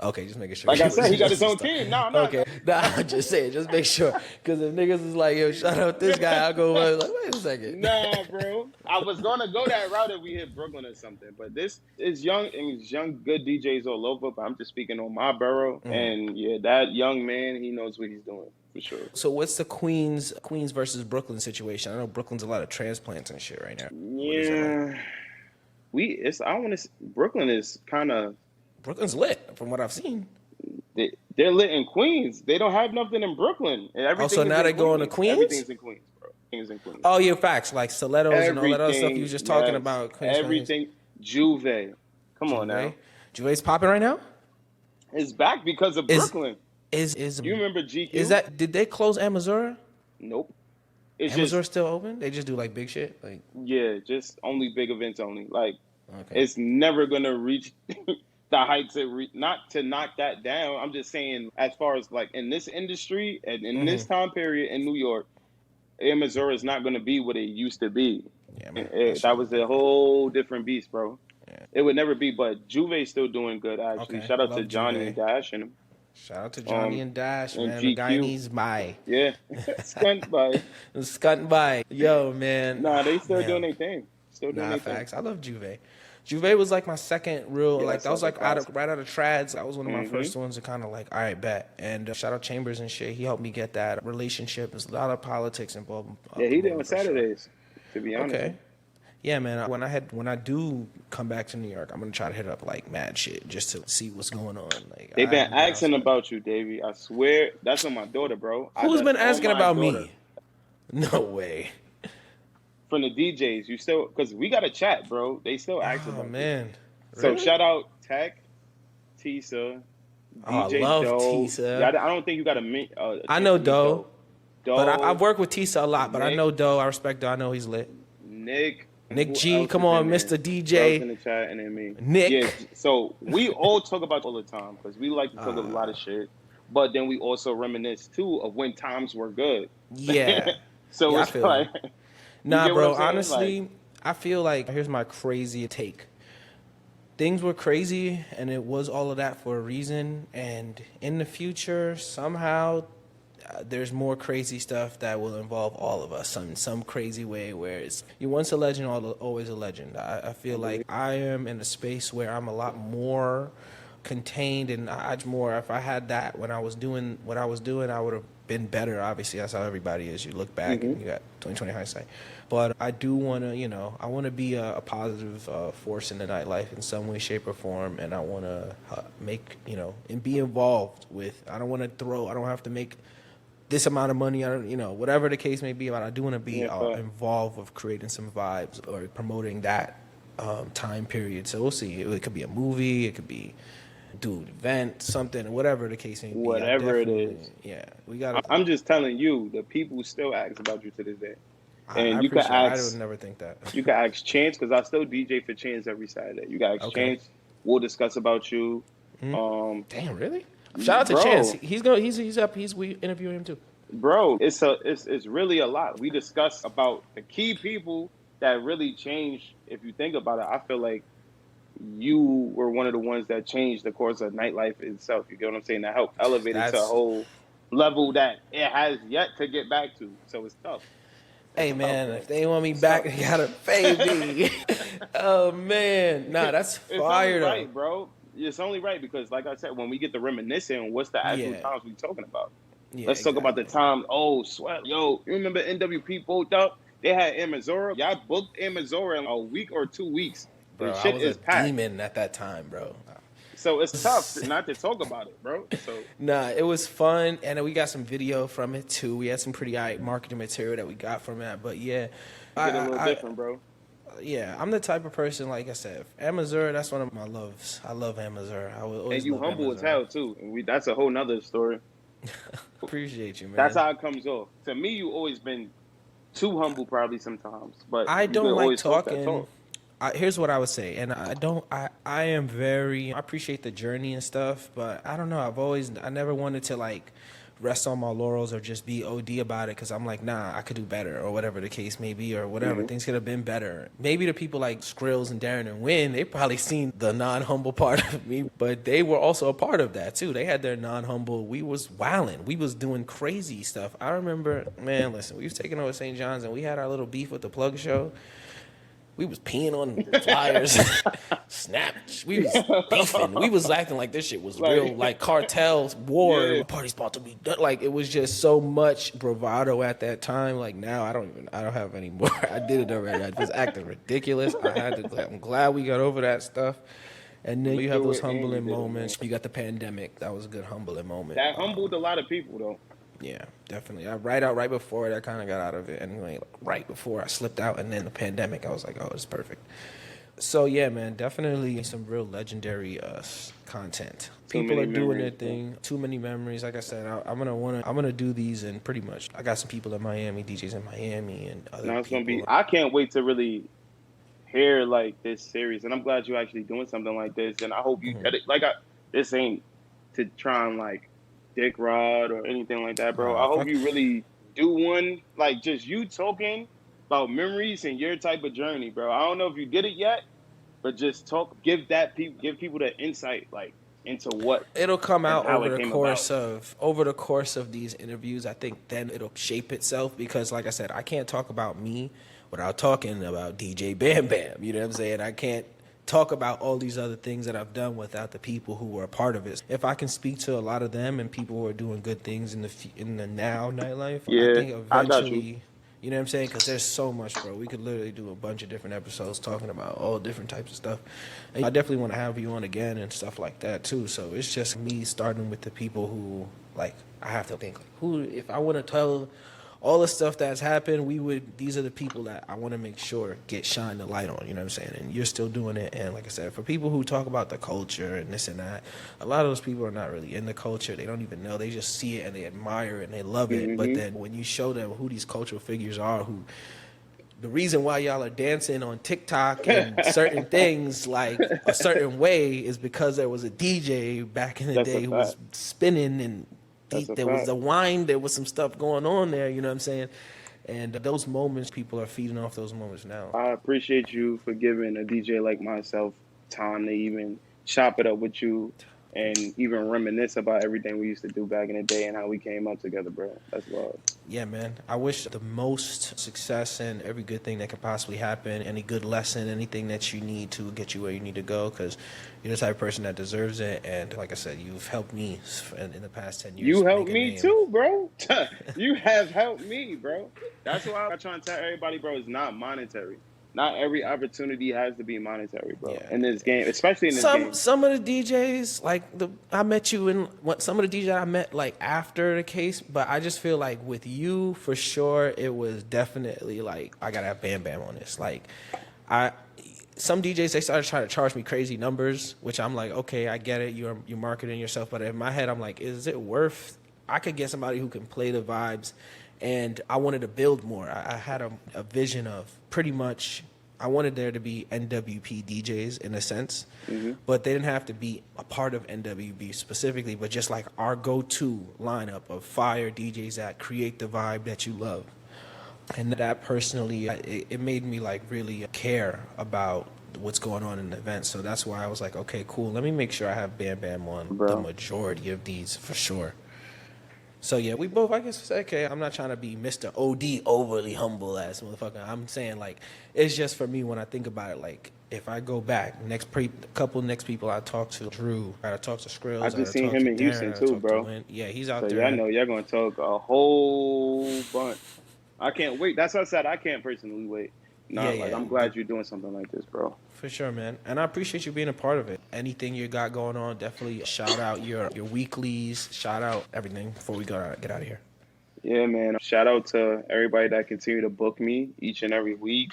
Okay, just making sure.
Like I said, he got
Just
his own
start.
team. No,
Okay, I'm just saying, just make sure. Because if niggas is like, yo, shout out this guy, I'll go, like, wait a second.
Nah, bro. I was going to go that route if we hit Brooklyn or something. But this is young, and it's young, good DJs all over. But I'm just speaking on my borough.
Mm-hmm.
And yeah, that young man, he knows what he's doing, for sure.
So what's the Queens versus Brooklyn situation? I know Brooklyn's a lot of transplants and shit right now.
Yeah. I want to, Brooklyn is kind of.
Brooklyn's lit, from what I've seen.
They're lit in Queens. They don't have nothing in Brooklyn. And
so now they're going to Queens?
Everything's in Queens, bro. Everything's in Queens.
Oh, yeah, facts. Like stilettos and all that other stuff you were just talking about. Queens,
everything. Juve. Come on now.
Juve's popping right now?
It's back because of Brooklyn.
You
remember GQ?
Did they close Amazura?
Nope.
Amazura still open? They just do like big shit? Like
yeah, just only big events only. Like
okay.
It's never gonna reach the heights not to knock that down. I'm just saying, as far as like in this industry and in this time period in New York, Missouri is not going to be what it used to be.
Yeah, man.
That was a whole different beast, bro.
Yeah.
It would never be, but Juve's still doing good, actually.
Okay.
Shout out to Johnny and Dash.
Shout out to Johnny and Dash,
and
man.
GQ.
The guy needs by.
Yeah. Skunt by.
Skunt by. Yo, man.
Nah, they still doing their thing. Still doing their
facts.
thing.
I love Juve. Juve was like my second real,
Yeah,
that was like right out of trads. That was one of my
Mm-hmm.
first ones to kind of like, all right, bet. And shout out Chambers and shit. He helped me get that relationship. There's a lot of politics involved.
Yeah, he did on Saturdays, to be honest.
Okay. Yeah, man. When I do come back to New York, I'm gonna try to hit up like mad shit just to see what's going on. Like
They've been asking about you, Davey. I swear, that's on my daughter, bro.
Who's been asking about me? No way.
From the DJs, you still, because we got a chat, bro. They still asking about
man.
You.
Really?
So shout out Tech, Tisa, DJ
I love
Doe.
Tisa.
Yeah, I don't think you got to meet.
I know Doe. But I've worked with Tisa a lot. But
Nick,
I know Doe. I respect Doe. I know he's lit.
Nick
G, come on, Mr. DJ.
In the chat, and then me.
Nick.
Yeah, so we all talk about all the time because we like to talk a lot of shit. But then we also reminisce too of when times were good.
Yeah.
So
yeah,
it's like,
nah, bro. Honestly, I feel like here's my crazy take. Things were crazy, and it was all of that for a reason. And in the future, somehow, there's more crazy stuff that will involve all of us in some crazy way. Where it's you're once a legend, always a legend. I feel like I am in a space where I'm a lot more contained, and if I had that when I was doing what I was doing, I would have been better. Obviously, that's how everybody is. You look back and you got 20/20 hindsight. But I do want to, I want to be a positive force in the nightlife in some way, shape, or form, and I want to make, and be involved with. I don't want to I don't have to make this amount of money. I don't, whatever the case may be. But I do want to be involved with creating some vibes or promoting that time period. So we'll see. It could be a movie. It could be. Event, something, whatever the case may be.
Whatever it is.
Yeah, we got.
I'm just telling you, the people still ask about you to this day. And
you can ask. I would never think that.
You can ask Chance because I still DJ for Chance every Saturday. You can ask Chance. We'll discuss about you.
Damn, really? Shout out to Chance. He's up. We interviewing him too.
Bro, it's really a lot. We discuss about the key people that really changed. If you think about it, I feel like you were one of the ones that changed the course of nightlife itself. You get what I'm saying? That helped elevate it to a whole level that it has yet to get back to. So it's tough.
Hey, man, if they want me back, they got to pay me. Oh, man. Nah, that's fire,
it's only right, bro. It's only right because, like I said, when we get to reminiscing, what's the actual times we talking about? Yeah, Let's talk about the time. Oh, sweat. Yo, you remember NWP pulled up? They had in Missouri. Y'all booked in Missouri in a week or 2 weeks.
Bro,
shit
I was
is
a
packed.
demon at that time, bro.
So it's tough not to talk about it, bro. So
Nah, it was fun, and we got some video from it too. We had some pretty marketing material that we got from that, but yeah,
get a little different, bro.
Yeah, I'm the type of person, like I said, Amazur, that's one of my loves. I love Amazur. I will
And
always
you
love
humble as
Amazur.
hell too. And that's a whole nother story.
Appreciate you,
That's
man.
how it comes off. To me, you always been too humble, probably sometimes, but
I
you could
don't like
always talk that
talking.
talk.
Here's what I would say, and I don't. I am very. I appreciate the journey and stuff, but I don't know. I never wanted to like rest on my laurels or just be OD about it because I'm like, nah, I could do better or whatever the case may be or whatever.
Hmm.
Things could have been better. Maybe the people like Skrills and Darren and Win, they probably seen the non-humble part of me, but they were also a part of that too. They had their non-humble. We was wilding. We was doing crazy stuff. I remember, man, listen, we was taking over St. John's and we had our little beef with the Plug Show. We was peeing on flyers, snap. We was beefing. We was acting like this shit was real, like cartels, war,
Yeah.
party's about to be done. Like it was just so much bravado at that time. Like now, I don't have any more. I did it already. I was acting ridiculous. I'm glad we got over that stuff. And then you have those humbling moments. You got the pandemic. That was a good humbling moment.
That humbled a lot of people, though.
Yeah, definitely. Right before it, I kind of got out of it anyway. Right before I slipped out, and then the pandemic, I was like, oh, it's perfect. So yeah, man, definitely some real legendary content. People are doing their thing. Too many memories. Like I said, I'm gonna do these, and pretty much, I got some people in Miami, DJs in Miami, and other
Now it's
people.
gonna be. I can't wait to really hear like this series, and I'm glad you're actually doing something like this. And I hope you get it. This ain't to try and like dick rod or anything like that, bro. I hope you really do one, like just you talking about memories and your type of journey, bro. I don't know if you did it yet, but just talk, give people the insight, like into what
it'll come out over the course of these interviews. I think then it'll shape itself because, like I said, I can't talk about me without talking about DJ BamBam. You know what I'm saying? I can't talk about all these other things that I've done without the people who were a part of it. If I can speak to a lot of them and people who are doing good things in the now nightlife, I think eventually, you know what I'm saying? Because there's so much, bro. We could literally do a bunch of different episodes talking about all different types of stuff. And I definitely want to have you on again and stuff like that too. So it's just me starting with the people who, like, I have to think, like, who, if I want to tell all the stuff that's happened, these are the people that I want to make sure get shine the light on, you know what I'm saying? And you're still doing it. And like I said, for people who talk about the culture and this and that, a lot of those people are not really in the culture. They don't even know. They just see it and they admire it and they love it. Mm-hmm. But then when you show them who these cultural figures are, the reason why y'all are dancing on TikTok and certain things like a certain way is because there was a DJ back in the day who was spinning and there was the wine, there was some stuff going on there, you know what I'm saying? And those moments, people are feeding off those moments now.
I appreciate you for giving a DJ like myself time to even chop it up with you and even reminisce about everything we used to do back in the day and how we came up together, bro. That's love.
Yeah, man. I wish the most success and every good thing that could possibly happen, any good lesson, anything that you need to get you where you need to go, because you're the type of person that deserves it. And like I said, you've helped me in the past 10 years.
You helped me too, bro. You have helped me, bro. That's why I'm trying to tell everybody, bro, it's not monetary. Not every opportunity has to be monetary, bro. Yeah. In this game, especially in this game.
Some of the DJs, like I met you in some of the DJs I met like after the case, but I just feel like with you for sure, it was definitely like I gotta have BamBam on this. Like some DJs, they started trying to charge me crazy numbers, which I'm like, okay, I get it. You're marketing yourself, but in my head, I'm like, is it worth? I could get somebody who can play the vibes. And I wanted to build more. I had a vision of pretty much, I wanted there to be NWP DJs in a sense, but they didn't have to be a part of NWB specifically, but just like our go-to lineup of fire DJs that create the vibe that you love. And that personally, it made me like really care about what's going on in the event. So that's why I was like, okay, cool. Let me make sure I have BamBam on the majority of these for sure. So yeah, we both, I guess, okay, I'm not trying to be Mr. OD, overly humble ass motherfucker. I'm saying like, it's just for me when I think about it, like if I go back, next people I talk to, Drew, I talk to Skrills.
I just seen him in Houston too, bro.
Yeah, he's out there.
So yeah, I know y'all gonna talk a whole bunch. I can't wait. That's what I said. I can't personally wait. I'm glad you're doing something like this, bro.
For sure, man. And I appreciate you being a part of it. Anything you got going on, definitely shout out your weeklies, shout out everything before we get out of here.
Yeah, man. Shout out to everybody that continue to book me each and every week.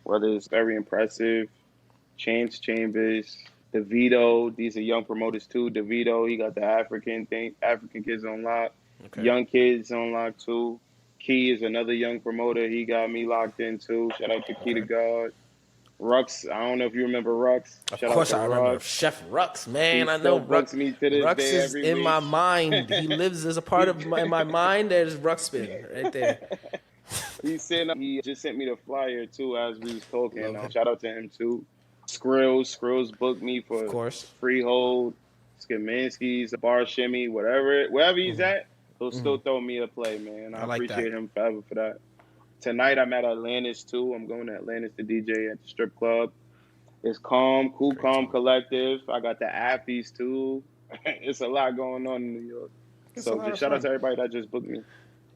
whether it's Very Impressive, Chance Chambers, DeVito. These are young promoters too. DeVito, he got the African kids on lock.
Okay.
Young kids on lock too. Key is another young promoter. He got me locked in too. Shout out to Key to
Okay.
God. Rux, I don't know if you remember Rux.
Of
Shout out
course,
to
I remember
Rux.
Chef Rux,
He
man. I know
still books me to this
Rux
day
is
every
in
week.
my mind. He lives as a part of my mind. There's Ruxpin right there.
He just sent me the flyer too as we was talking.
Love him.
Shout out to him too. Skrills booked me
Of
for
course.
Freehold, Skaminsky's, Bar Shimmy, wherever he's at, he'll still throw me a play, man. I
I like
appreciate
that.
him forever for that. Tonight I'm at Atlantis too. I'm going to Atlantis to DJ at the strip club. It's Calm
Great time.
Collective. I got the Affies too. It's a lot going on in New York.
It's a
So
lot
just
of
shout out
fun.
to everybody that just booked me.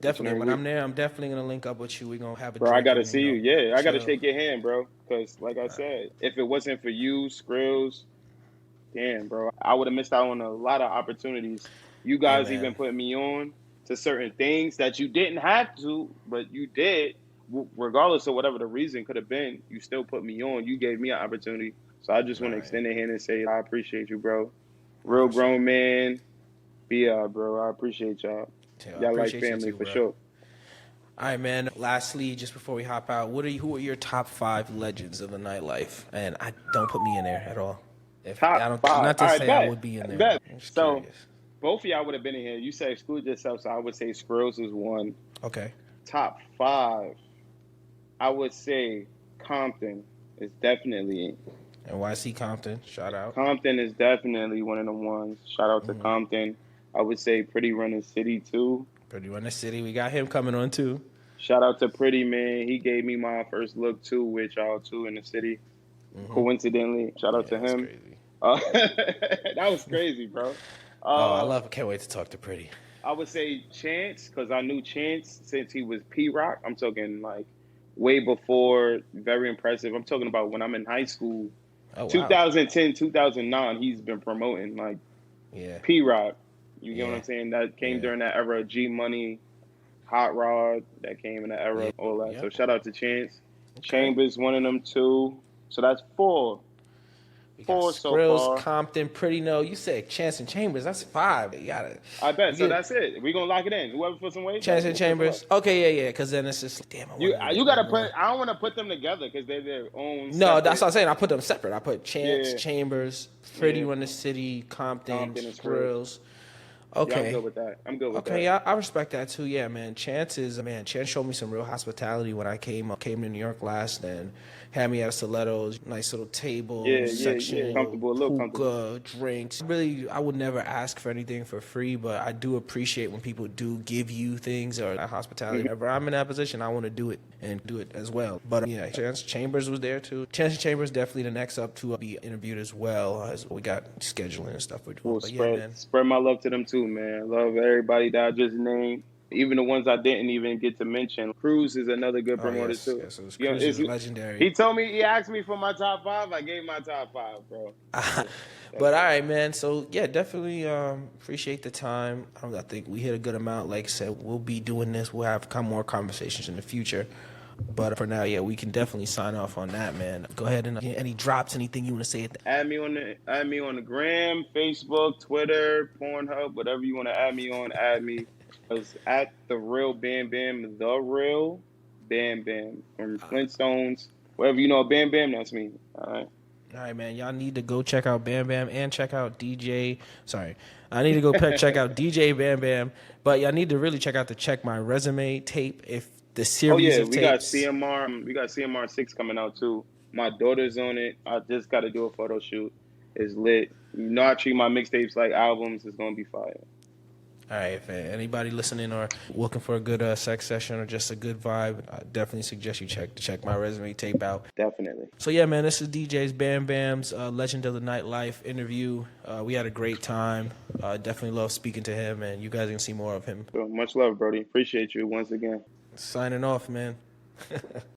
Definitely. When
Week.
I'm there, I'm definitely gonna link up with you. We're gonna have a
Bro, I
drink
gotta
and,
see you. Yeah, I gotta
chill.
shake your hand, bro. Because, like I said, if it wasn't for you, Skrills, damn, bro, I would have missed out on a lot of opportunities. You guys
man.
even put me on to certain things that you didn't have to, but you did. Regardless of whatever the reason could have been, you still put me on. You gave me an opportunity. So I just want to
Right.
extend a hand and say I appreciate you, bro. Real grown man. Bro. I appreciate y'all.
Yeah, I
Y'all like
appreciate you
family
too,
for
bro.
sure.
All right, man. Lastly, just before we hop out, who are your top 5 legends of the nightlife? And I don't put me in there at all.
Top
I don't,
5.
not to
All right,
say
bet.
I would be in there.
Bet.
I'm just
So
curious.
both of y'all would have been in here. You said exclude yourself, so I would say Skrills is 1.
Okay.
Top 5, I would say Compton is definitely.
NYC Compton, shout out.
Compton is definitely one of the ones. Shout out to Compton. I would say Pretty Running City too.
Pretty Run the City. We got him coming on too.
Shout out to Pretty Man. He gave me my first look too with y'all too in the city. Coincidentally, shout out to
that's
him.
crazy.
That was crazy, bro.
Can't wait to talk to Pretty.
I would say Chance, because I knew Chance since he was P-Rock. I'm talking like way before Very Impressive. I'm talking about when I'm in high school.
Oh, wow.
2010, 2009, he's been promoting like
Yeah.
P-Rock. You get what
Yeah.
I'm saying? That came
Yeah.
during that era of G-Money, Hot Rod, that came in the era, all that.
Yeah.
So shout out to Chance.
Okay.
Chambers, one of them too. So that's 4.
We got
4 so
Skrills,
far.
Compton, Pretty. No, you said Chance and Chambers. That's 5. You got it.
I bet.
You
So
get-
that's it. We're going to lock it in. Whoever puts some weight.
Chance and Chambers. Okay, yeah. Because then it's just, damn.
You got to put, I don't want to put them together because they're their own.
No,
separate-
that's what I'm saying. I put them separate. I put Chance,
Yeah.
Chambers, Pretty
Yeah.
Run the City, Compton,
Compton and
Skrills.
Yeah,
Okay.
I'm good with that.
Okay, yeah, I respect that too. Yeah, man. Chance showed me some real hospitality when I came to New York last and had me at a Stilettos, nice little table, section,
comfortable, a little
hookah, drinks. Really, I would never ask for anything for free, but I do appreciate when people do give you things or that hospitality. Whenever I'm in that position, I want to do it and do it as well. But yeah, Chance Chambers was there too. Chance Chambers definitely the next up to be interviewed as well as we got scheduling and stuff we're doing.
Well,
But yeah, man.
spread my love to them too, man. Love everybody that I just named. Even the ones I didn't even get to mention. Cruz is another good promoter too.
Yes, Cruz
it's
is legendary.
He asked me for my top 5. I gave my top 5, bro.
But all right, man. So yeah, definitely appreciate the time. I think we hit a good amount. Like I said, we'll be doing this. We'll have more conversations in the future. But for now, yeah, we can definitely sign off on that, man. Go ahead and any drops, anything you want to say.
Add me on the gram, Facebook, Twitter, Pornhub, whatever you want to add me on. Add me. It's at the real BamBam, the real BamBam from Flintstones. Whatever you know, BamBam, that's me. All right,
man. Y'all need to go check out BamBam and check out DJ. Sorry, I need to go check out DJ BamBam. But y'all need to really check out the Check My Resume tape. If the series of
we
tapes.
We got CMR 6 coming out too. My daughter's on it. I just got to do a photo shoot. It's lit. You know, I treat my mixtapes like albums. It's gonna be fire.
All right, if anybody listening or looking for a good sex session or just a good vibe, I definitely suggest you check My Resume tape out.
Definitely.
So yeah, man, this is DJ's BamBam's Legend of the Nightlife interview. We had a great time. Definitely love speaking to him, and you guys are gonna see more of him.
So much love, Brody. Appreciate you once again.
Signing off, man.